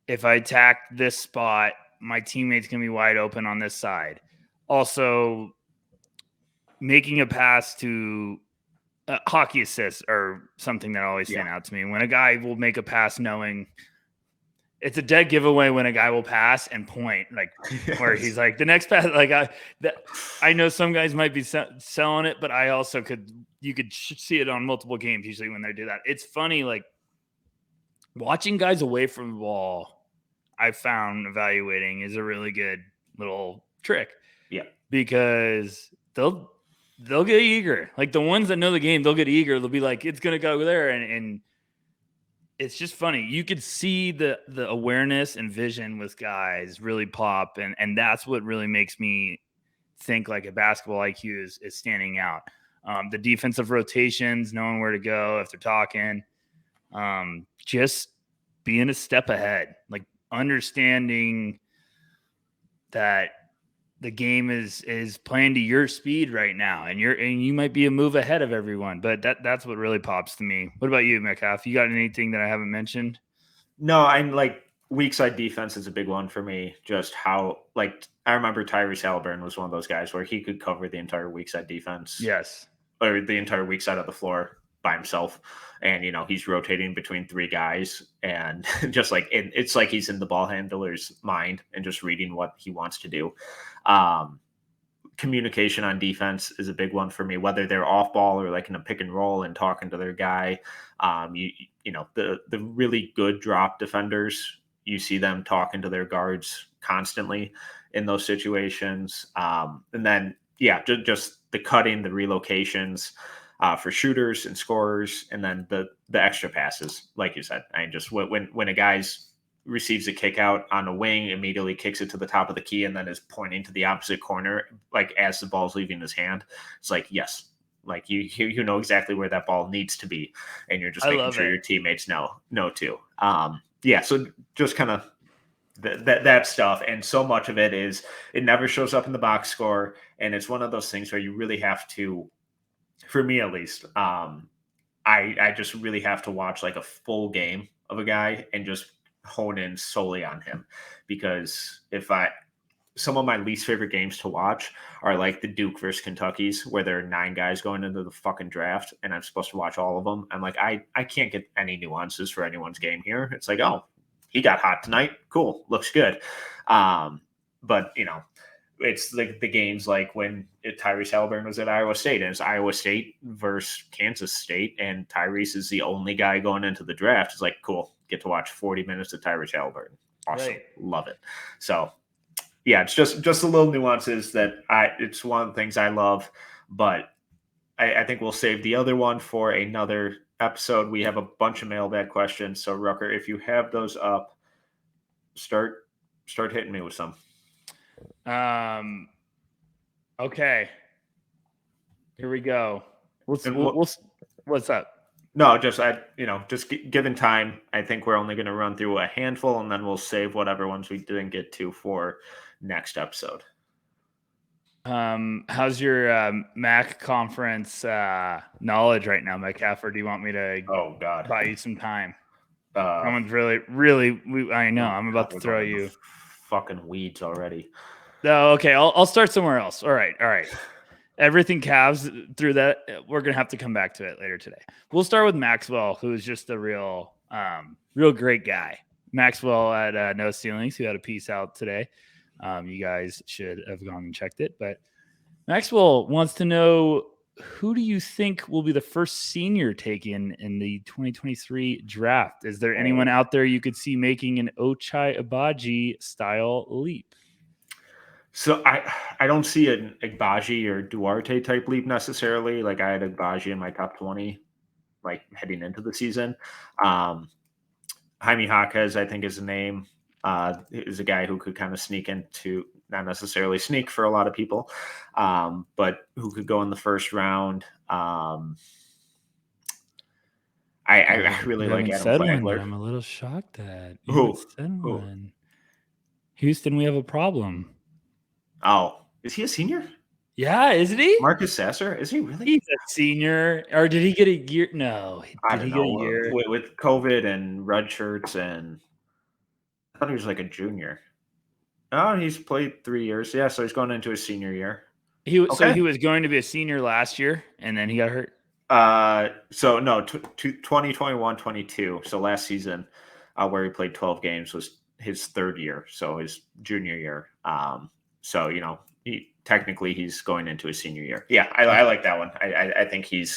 if I attack this spot, my teammate's going to be wide open on this side. Also, making a pass to hockey assists are something that always stand out to me. When a guy will make a pass knowing it's a dead giveaway, when a guy will pass and point, like where he's like the next pass. Like I know some guys might be selling it, but I also you could see it on multiple games usually when they do that. It's funny, like watching guys away from the ball. I found evaluating is a really good little trick. Yeah, because they'll get eager. Like the ones that know the game, they'll get eager. They'll be like, it's gonna go there, and it's just funny. You could see the awareness and vision with guys really pop, and that's what really makes me think like a basketball IQ is standing out. The defensive rotations, knowing where to go if they're talking, just being a step ahead, like understanding that the game is playing to your speed right now, and you might be a move ahead of everyone, but that's what really pops to me. What about you, Metcalf? You got anything that I haven't mentioned? No, I'm like weak side defense is a big one for me. Just how, like, I remember Tyrese Halliburton was one of those guys where he could cover the entire weak side defense. Yes. Or the entire weak side of the floor by himself. And, he's rotating between three guys, and just like, it's like he's in the ball handler's mind and just reading what he wants to do. Communication on defense is a big one for me, whether they're off ball or like in a pick and roll and talking to their guy. The really good drop defenders, you see them talking to their guards constantly in those situations. And then, just the cutting, the relocations for shooters and scorers, and then the extra passes, like you said. I just when a guy's receives a kick out on a wing, immediately kicks it to the top of the key, and then is pointing to the opposite corner, like as the ball's leaving his hand. It's like, yes, like you know exactly where that ball needs to be, and you're just making sure your teammates know too. So just kind of that stuff, and so much of it never shows up in the box score, and it's one of those things where you really have to, for me at least, I just really have to watch like a full game of a guy and just hone in solely on him, because some of my least favorite games to watch are like the Duke versus Kentucky's, where there are 9 guys going into the fucking draft and I'm supposed to watch all of them. I'm like, I can't get any nuances for anyone's game here. It's like, oh, he got hot tonight. Cool. Looks good. But it's like the games like when Tyrese Halliburton was at Iowa State, and it's Iowa State versus Kansas State, and Tyrese is the only guy going into the draft. It's like, cool, get to watch 40 minutes of Tyrese Halliburton. Awesome. Right. Love it. So yeah, it's just the little nuances that it's one of the things I love, but I think we'll save the other one for another episode. We have a bunch of mailbag questions. So Rucker, if you have those up, start hitting me with some. Okay. Here we go. What's up? No, just given time, I think we're only going to run through a handful, and then we'll save whatever ones we didn't get to for next episode. How's your MAC conference knowledge right now, Metcalf? Or do you want me to buy you some time? Someone's really, I know. I'm about to throw you fucking weeds already. Oh, okay. I'll start somewhere else. All right. Everything Cavs through that. We're going to have to come back to it later today. We'll start with Maxwell, who's just a real great guy. Maxwell at No Ceilings, who had a piece out today. You guys should have gone and checked it. But Maxwell wants to know, who do you think will be the first senior taken in the 2023 draft? Is there anyone out there you could see making an Ochai Agbaji style leap? So I don't see an Agbaji or Duarte type leap necessarily. Like I had Agbaji in my top 20, like heading into the season. Jaime Jaquez, I think, is a name. Is a guy who could kind of sneak into, not necessarily sneak for a lot of people, but who could go in the first round. I really like Adam Flagler. I'm a little shocked at. Who? Houston, we have a problem. Oh, is he a senior? Yeah, isn't he? Marcus Sasser? Is he really? He's a senior. Or did he get a year? No. I don't know. With COVID and red shirts, and I thought he was like a junior. Oh, he's played 3 years. Yeah, so he's going into his senior year. So he was going to be a senior last year, and then he got hurt? So no, 2021, 22. So last season, where he played 12 games was his third year. So his junior year. So, technically he's going into his senior year. Yeah, I like that one. I think he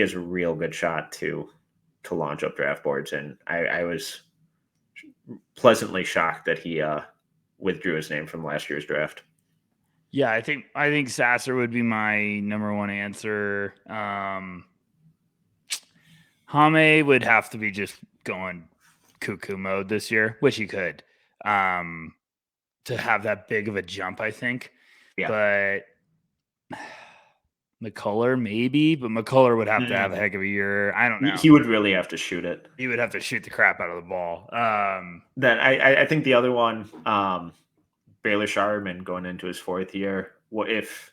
has a real good shot to launch up draft boards. And I was pleasantly shocked that he withdrew his name from last year's draft. Yeah, I think Sasser would be my number one answer. Jaime would have to be just going cuckoo mode this year, which he could, to have that big of a jump, I think. Yeah. But McCullough maybe, but McCullough would have to have a heck of a year. I don't know. He would really have to shoot it. He would have to shoot the crap out of the ball. Then I think the other one, Baylor Sharman going into his fourth year. What if?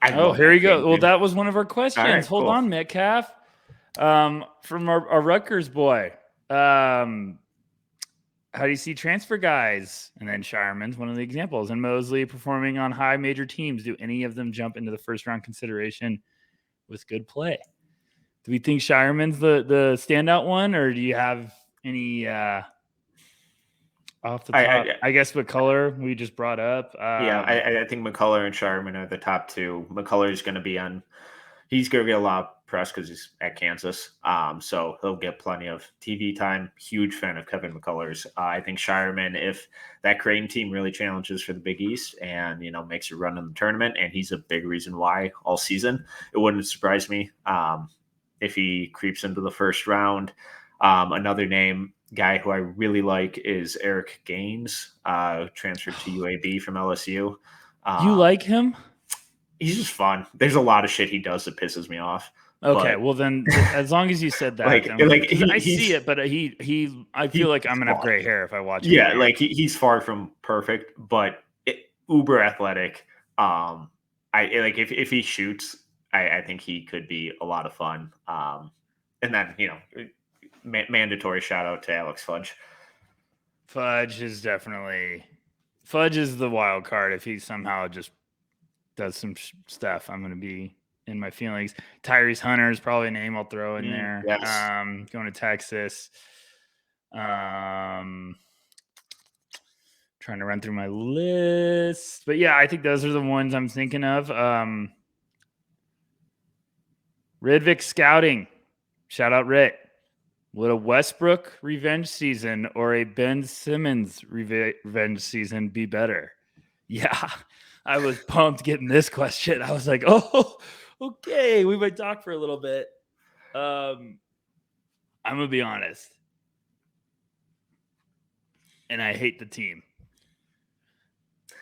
Here you go. Well, that was one of our questions. Right, Hold on, Metcalf. From our Rutgers boy. How do you see transfer guys? And then Shireman's one of the examples. And Mosley performing on high major teams. Do any of them jump into the first round consideration with good play? Do we think Shireman's the standout one, or do you have any off the top? I guess McCullough we just brought up. I think McCullough and Shireman are the top two. McCullough is going to be on. He's going to get a lot of press because he's at Kansas. So he'll get plenty of TV time. Huge fan of Kevin McCullough's. I think Shireman, if that Creighton team really challenges for the Big East and, makes a run in the tournament, and he's a big reason why all season, it wouldn't surprise me if he creeps into the first round. Another guy who I really like is Eric Gaines, transferred to UAB from LSU. You like him? He's just fun. There's a lot of shit he does that pisses me off. Okay, well then, as long as you said that, I see it, but I feel like I'm gonna have gray hair if I watch. Yeah, he's far from perfect, but uber athletic. If he shoots, I think he could be a lot of fun. And then mandatory shout out to Alex Fudge. Fudge is the wild card. If he somehow just does some stuff, I'm going to be in my feelings. Tyrese Hunter is probably a name I'll throw in there. Yes. Going to Texas. Trying to run through my list. But yeah, I think those are the ones I'm thinking of. Ridvick Scouting. Shout out Rit. Would a Westbrook revenge season or a Ben Simmons revenge season be better? Yeah, I was pumped getting this question. I was like, oh, okay, we might talk for a little bit. I'm going to be honest. And I hate the team.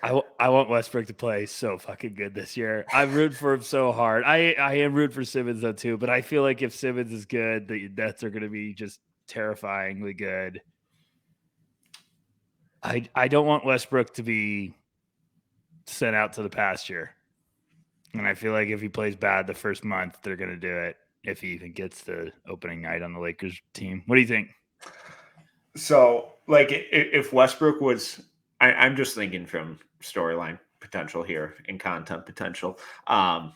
I want Westbrook to play so fucking good this year. I root for him so hard. I am rooting for Simmons though too, but I feel like if Simmons is good, the Nets are going to be just terrifyingly good. I don't want Westbrook to be sent out to the pasture. And I feel like if he plays bad the first month, they're going to do it if he even gets the opening night on the Lakers team. What do you think? So, if Westbrook was – I'm just thinking from storyline potential here and content potential. But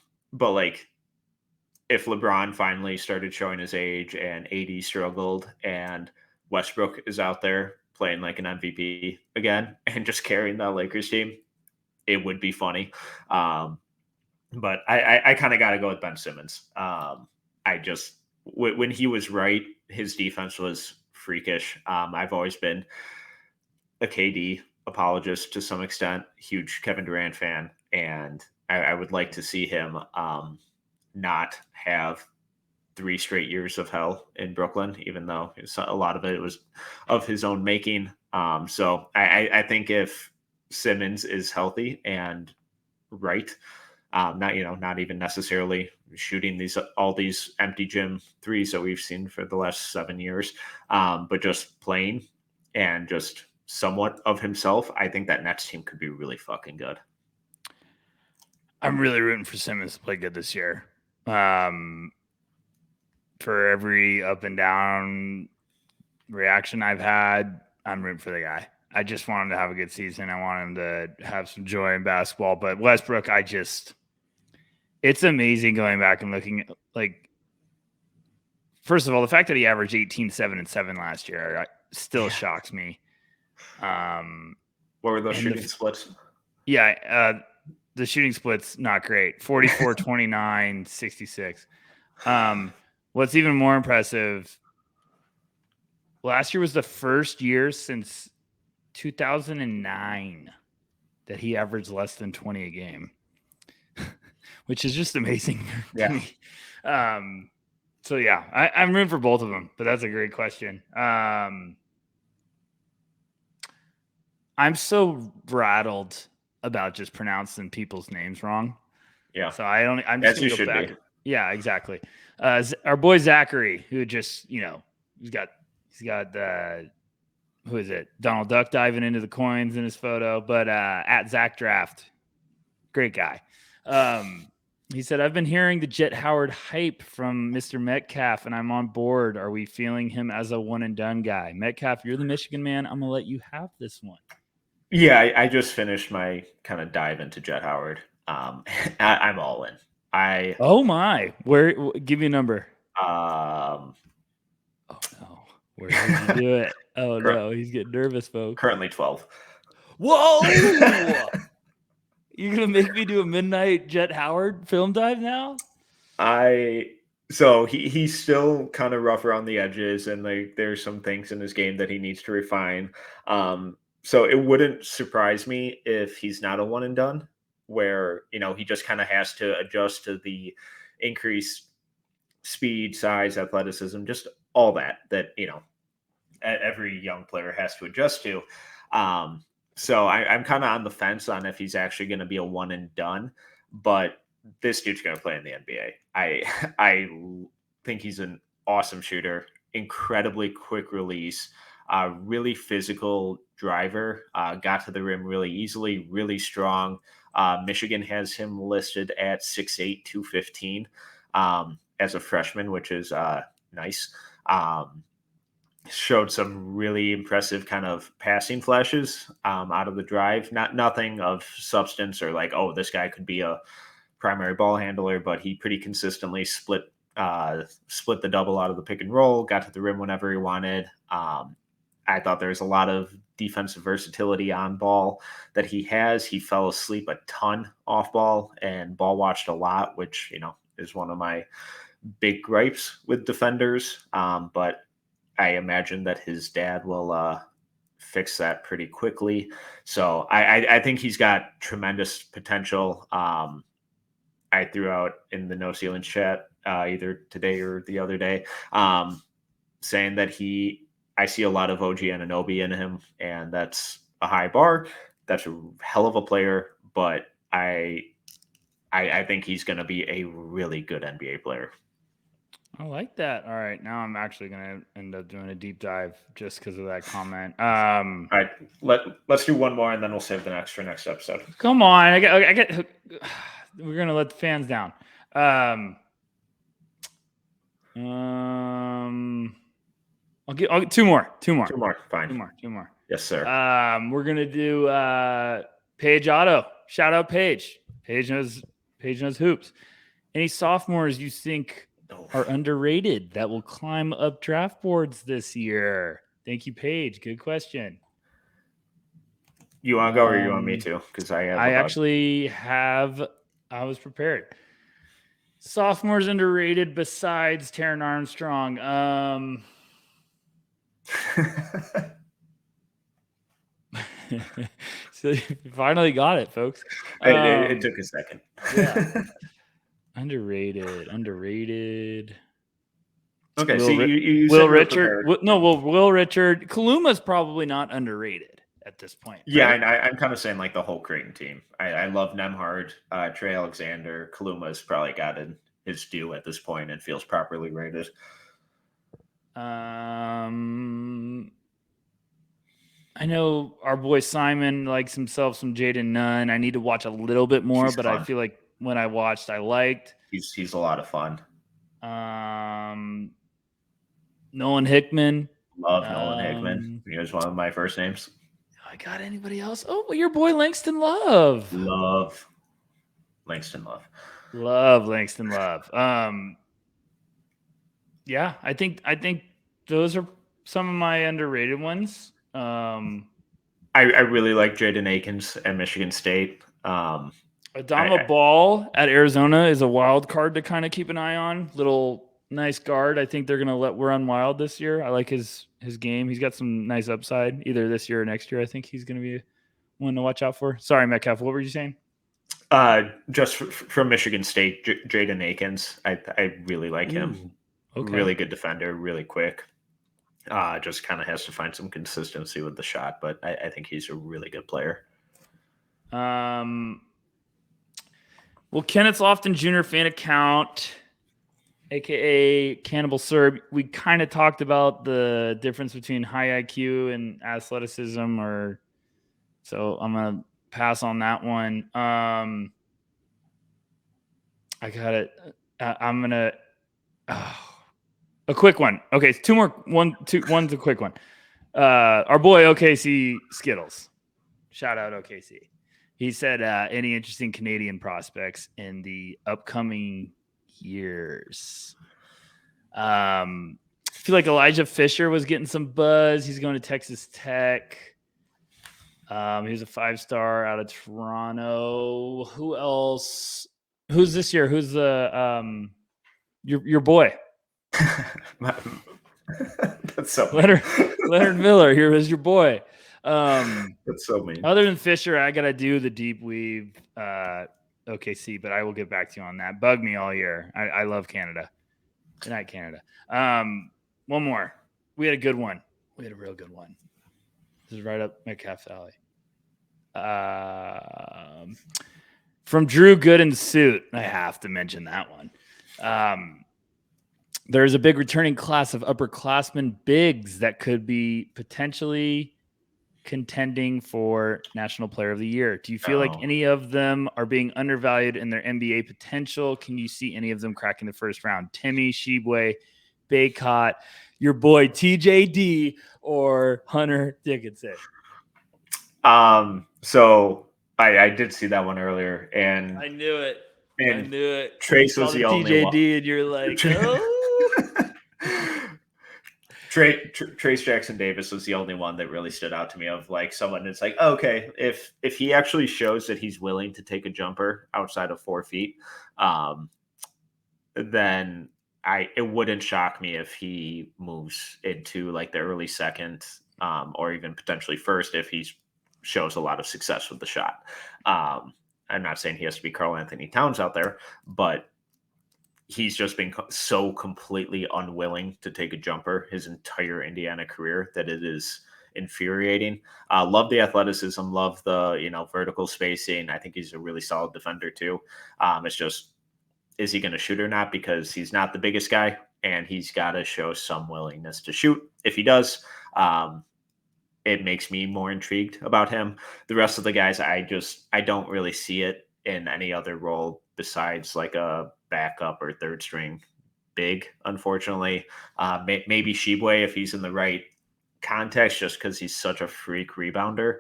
if LeBron finally started showing his age and AD struggled and Westbrook is out there playing like an MVP again and just carrying that Lakers team, it would be funny. But I kind of got to go with Ben Simmons. When he was right, his defense was freakish. I've always been a KD apologist to some extent, huge Kevin Durant fan, and I would like to see him not have 3 straight years of hell in Brooklyn, even though a lot of it was of his own making. So I think if Simmons is healthy and right, not even necessarily shooting all these empty gym threes that we've seen for the last 7 years, but just playing and just somewhat of himself, I think that Nets team could be really fucking good. I'm really rooting for Simmons to play good this year. For every up and down reaction I've had, I'm rooting for the guy. I just want him to have a good season. I want him to have some joy in basketball. But Westbrook, it's amazing going back and looking at, like, first of all, the fact that he averaged 18, 7, and 7 last year still shocks me. What were those shooting splits? Yeah, the shooting split's not great. 44, 29, 66. What's even more impressive, last year was the first year since 2009 that he averaged less than 20 a game, which is just amazing to me. So yeah, I'm rooting for both of them, but that's a great question. I'm so rattled about just pronouncing people's names wrong. Yeah. So I'm just going to go back. Be. Yeah, exactly. Our boy Zachary, who just, he's got who is it? Donald Duck diving into the coins in his photo, but at Zach Draft, great guy. He said, I've been hearing the Jet Howard hype from Mr. Metcalf, and I'm on board. Are we feeling him as a one and done guy? Metcalf, you're the Michigan man. I'm going to let you have this one. Yeah, I just finished my kind of dive into Jet Howard. I'm all in. Oh my! Give me a number. Oh no! Where did you do it? Oh no! He's getting nervous, folks. Currently 12. Whoa! You're gonna make me do a midnight Jet Howard film dive now? So he's still kind of rough around the edges, and there's some things in his game that he needs to refine. So it wouldn't surprise me if he's not a one and done, where he just kind of has to adjust to the increased speed, size, athleticism, just all that every young player has to adjust to. So I'm kind of on the fence on if he's actually going to be a one and done, but this dude's going to play in the NBA. I think he's an awesome shooter, incredibly quick release, really physical driver, got to the rim really easily, really strong. Michigan has him listed at 6'8", 215 as a freshman, which is nice. Showed some really impressive kind of passing flashes out of the drive. Nothing of substance or like, oh, this guy could be a primary ball handler, but he pretty consistently split the double out of the pick and roll, got to the rim whenever he wanted. I thought there was a lot of defensive versatility on ball that he has. He fell asleep a ton off ball and ball watched a lot, which, is one of my big gripes with defenders. But I imagine that his dad will fix that pretty quickly. So I think he's got tremendous potential. I threw out in the No Ceilings chat either today or the other day saying that I see a lot of OG Anunoby in him, and that's a high bar. That's a hell of a player, but I think he's going to be a really good NBA player. I like that. All right, now I'm actually going to end up doing a deep dive just because of that comment. All right, let's do one more, and then we'll save the next for next episode. Come on, I get. We're going to let the fans down. I'll get two more. Fine. Two more. Yes, sir. We're gonna do Paige Otto. Shout out Paige. Paige knows hoops. Any sophomores you think are underrated that will climb up draft boards this year? Thank you, Paige. Good question. You want to go or you want me to? Because I was prepared. Sophomores underrated besides Taron Armstrong. So you finally got it, folks. It took a second. Yeah. Underrated. Okay, you Will said you were Richard. prepared. Will Richard. Kaluma's probably not underrated at this point. Yeah, right? I'm kind of saying like the whole Creighton team. I love Nemhard, Trey Alexander. Kaluma's probably gotten his due at this point and feels properly rated. I know our boy Simon likes himself some Jaden Nunn. I need to watch a little bit more, but I feel like when I watched, I liked. He's a lot of fun. Nolan Hickman. Love Nolan Hickman. He was one of my first names. I got anybody else? Oh, your boy Langston Love. Love Langston Love. Love Langston Love. Yeah, I think those are some of my underrated ones. I really like Jaden Akins at Michigan State. Adama Ball at Arizona is a wild card to kind of keep an eye on. Little nice guard. I think they're going to let run wild this year. I like his game. He's got some nice upside either this year or next year. I think he's going to be one to watch out for. Sorry, Metcalf. What were you saying? Just from Michigan State, Jaden Akins. I really like him. Okay. Really good defender, really quick. Just kind of has to find some consistency with the shot, but I think he's a really good player. Well, Kenneth Lofton Jr. fan account, aka Cannibal Serb, we kind of talked about the difference between high IQ and athleticism, so I'm gonna pass on that one. I got it. I'm gonna a quick one. Okay, two more. One's a quick one. Our boy OKC Skittles. Shout out OKC. He said, any interesting Canadian prospects in the upcoming years? I feel like Elijah Fisher was getting some buzz. He's going to Texas Tech. He was a 5-star out of Toronto. Who else? Who's this year? Who's the your boy? That's so Leonard Miller. Here is your boy. That's so mean. Other than Fisher, I gotta do the deep weave OKC, but I will get back to you on that. Bug me all year. I love Canada. Good night, Canada. One more. We had a good one. We had a real good one. This is right up Metcalf's alley. From Drew Good in Suit. I have to mention that one. There's a big returning class of upperclassmen bigs that could be potentially contending for National Player of the Year. Do you feel like any of them are being undervalued in their NBA potential? Can you see any of them cracking the first round? Timmy, Shibwe, Baycott, your boy TJD, or Hunter Dickinson? So I did see that one earlier, and I knew it. Trace was the only one. TJD, and you're like, oh. Trace Jackson Davis was the only one that really stood out to me of like someone that's like, okay, if he actually shows that he's willing to take a jumper outside of 4 feet, then it wouldn't shock me if he moves into like the early second, or even potentially first if he shows a lot of success with the shot. I'm not saying he has to be Karl Anthony Towns out there, but he's just been so completely unwilling to take a jumper his entire Indiana career that it is infuriating. Love the athleticism, love the vertical spacing. I think he's a really solid defender too. It's just, is he going to shoot or not? Because he's not the biggest guy, and he's got to show some willingness to shoot. If he does, it makes me more intrigued about him. The rest of the guys, I don't really see it in any other role besides like a backup or third string big, unfortunately. Maybe Shibwe if he's in the right context, just because he's such a freak rebounder.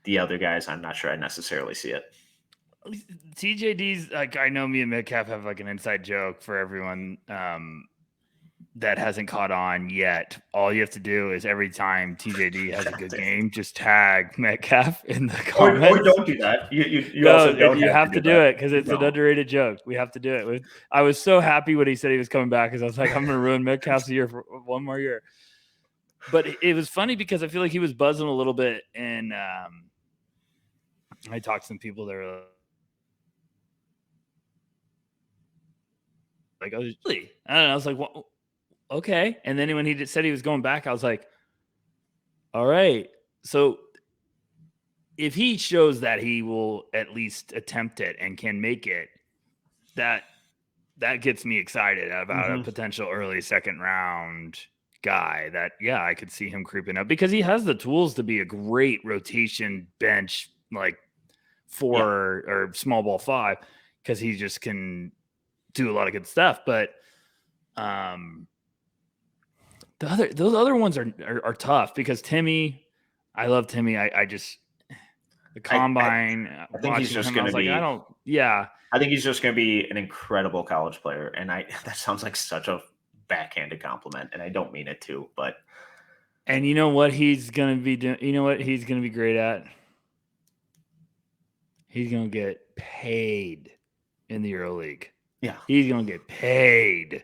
The other guys, I'm not sure I necessarily see it. TJD's like, I know me and Metcalf have like an inside joke for everyone. that hasn't caught on yet. All you have to do is every time TJD has a good game, just tag Metcalf in the comments. Or don't do that. You also don't have to do it because it's an underrated joke. We have to do it. I was so happy when he said he was coming back because I was like, I'm going to ruin Metcalf's year for one more year. But it was funny because I feel like he was buzzing a little bit, and I talked to some people that were like, "Oh, really?" I don't know. I was like, "Well, okay." And then when he said he was going back, I was like, "All right." So if he shows that he will at least attempt it and can make it, that gets me excited about a potential early second round guy that, I could see him creeping up because he has the tools to be a great rotation bench, like 4 or small ball 5, because he just can do a lot of good stuff. But those other ones are tough because Timmy, I love Timmy. I just the combine. I think he's just going to be. I think he's just going to be an incredible college player, and that sounds like such a backhanded compliment, and I don't mean it to, but. And you know what he's going to be doing? You know what he's going to be great at? He's going to get paid in the EuroLeague. Yeah, he's going to get paid.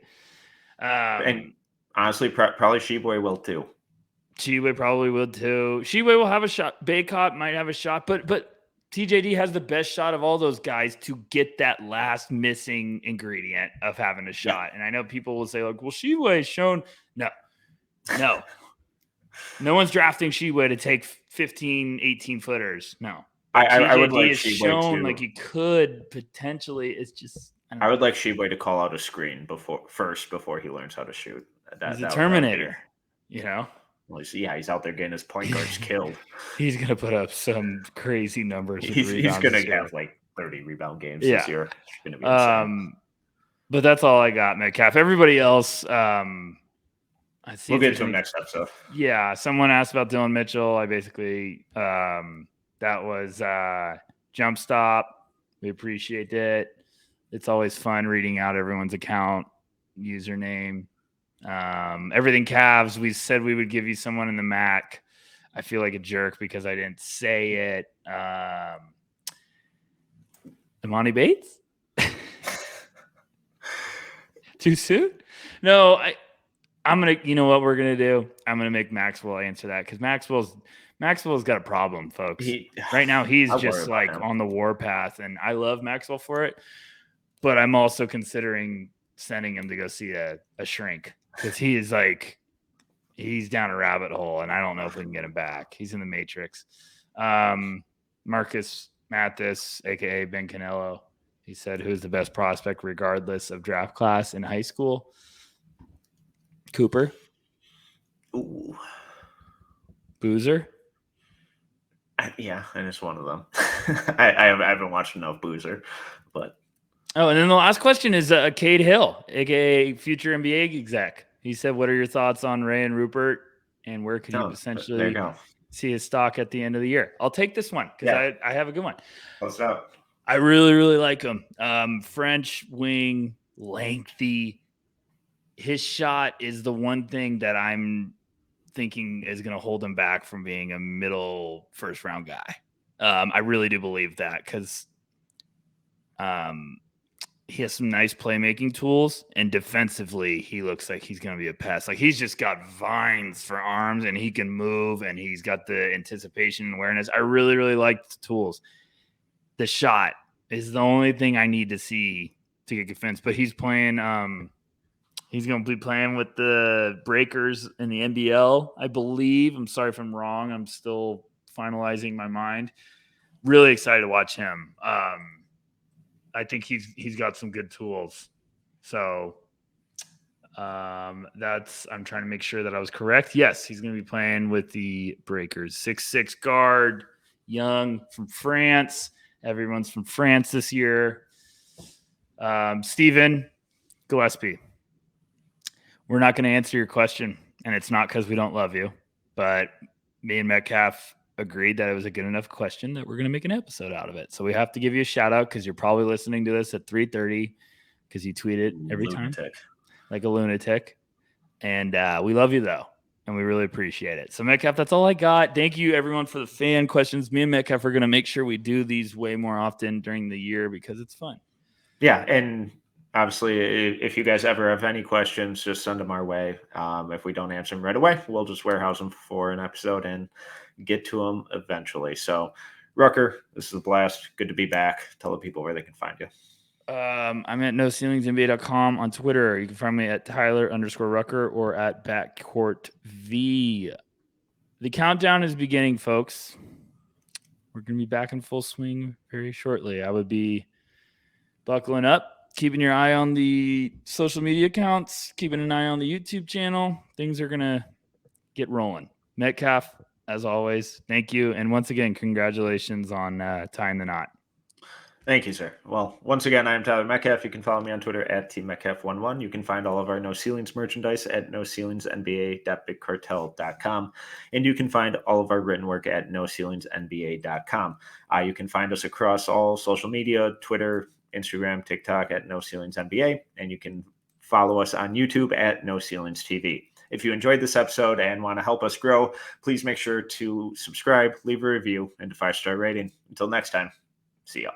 And honestly, probably Sheboy will too. Sheboy probably will too. Sheboy will have a shot. Baycott might have a shot, but TJD has the best shot of all those guys to get that last missing ingredient of having a shot. And I know people will say, like, well, Sheboy's shown. No. No one's drafting Sheboy to take 15, 18 footers. No. I would like Sheboy shown like he could potentially. It's just. I would like Sheboy to call out a screen before he learns how to shoot. He's a Terminator, you know? Well, he's out there getting his point guards killed. He's going to put up some crazy numbers. He's going to have like 30 rebound games this year. It's going to be insane. But that's all I got, Metcalf. Everybody else, we'll get to him next episode. Yeah, someone asked about Dylan Mitchell. I basically, that was Jump Stop. We appreciate it. It's always fun reading out everyone's account, username. Everything Cavs. We said we would give you someone in the MAC. I feel like a jerk because I didn't say it. Emoni Bates? Too soon? No, I'm gonna. You know what we're gonna do? I'm gonna make Maxwell answer that because Maxwell's got a problem, folks. Right now, he's just like on the warpath, and I love Maxwell for it. But I'm also considering sending him to go see a shrink because he is like, he's down a rabbit hole, and I don't know if we can get him back. He's in the Matrix. Marcus Mathis, a.k.a. Ben Canelo, he said, who's the best prospect regardless of draft class in high school? Cooper. Ooh. Boozer. Yeah, and it's one of them. I haven't watched enough Boozer, but. Oh, and then the last question is Cade Hill, a.k.a. future NBA exec. He said, what are your thoughts on Ray and Rupert, and where could you essentially see his stock at the end of the year? I'll take this one because I have a good one. What's up? I really, really like him. French wing, lengthy. His shot is the one thing that I'm thinking is going to hold him back from being a middle first-round guy. I really do believe that because he has some nice playmaking tools, and defensively, he looks like he's going to be a pest. Like he's just got vines for arms, and he can move, and he's got the anticipation and awareness. I really, really like the tools. The shot is the only thing I need to see to get convinced. But he's playing. He's going to be playing with the Breakers in the NBL, I believe. I'm sorry if I'm wrong. I'm still finalizing my mind. Really excited to watch him. I think he's got some good tools. So I'm trying to make sure that I was correct. Yes, he's going to be playing with the Breakers. 6'6" guard, young, from France. Everyone's from France this year. Steven Gillespie. We're not going to answer your question, and it's not because we don't love you, but me and Metcalf agreed that it was a good enough question that we're going to make an episode out of it. So we have to give you a shout out because you're probably listening to this at 3:30 because you tweet it every time like a lunatic. And we love you, though. And we really appreciate it. So, Metcalf, that's all I got. Thank you, everyone, for the fan questions. Me and Metcalf are going to make sure we do these way more often during the year because it's fun. Yeah, and obviously, if you guys ever have any questions, just send them our way. If we don't answer them right away, we'll just warehouse them for an episode and get to them eventually. So, Rucker, this is a blast. Good to be back. Tell the people where they can find you. I'm at NoCeilingsNBA.com on Twitter. You can find me at Tyler_Rucker or at BackcourtV. The countdown is beginning, folks. We're going to be back in full swing very shortly. I would be buckling up, keeping your eye on the social media accounts, keeping an eye on the YouTube channel. Things are going to get rolling. Metcalf, as always, thank you. And once again, congratulations on tying the knot. Thank you, sir. Well, once again, I'm Tyler Metcalf. You can follow me on Twitter at TMetcalf11. You can find all of our No Ceilings merchandise at NoCeilingsNBA.BigCartel.com. And you can find all of our written work at NoCeilingsNBA.com. You can find us across all social media, Twitter, Instagram, TikTok at No Ceilings NBA. And you can follow us on YouTube at No Ceilings TV. If you enjoyed this episode and want to help us grow, please make sure to subscribe, leave a review, and a 5-star rating. Until next time, see y'all.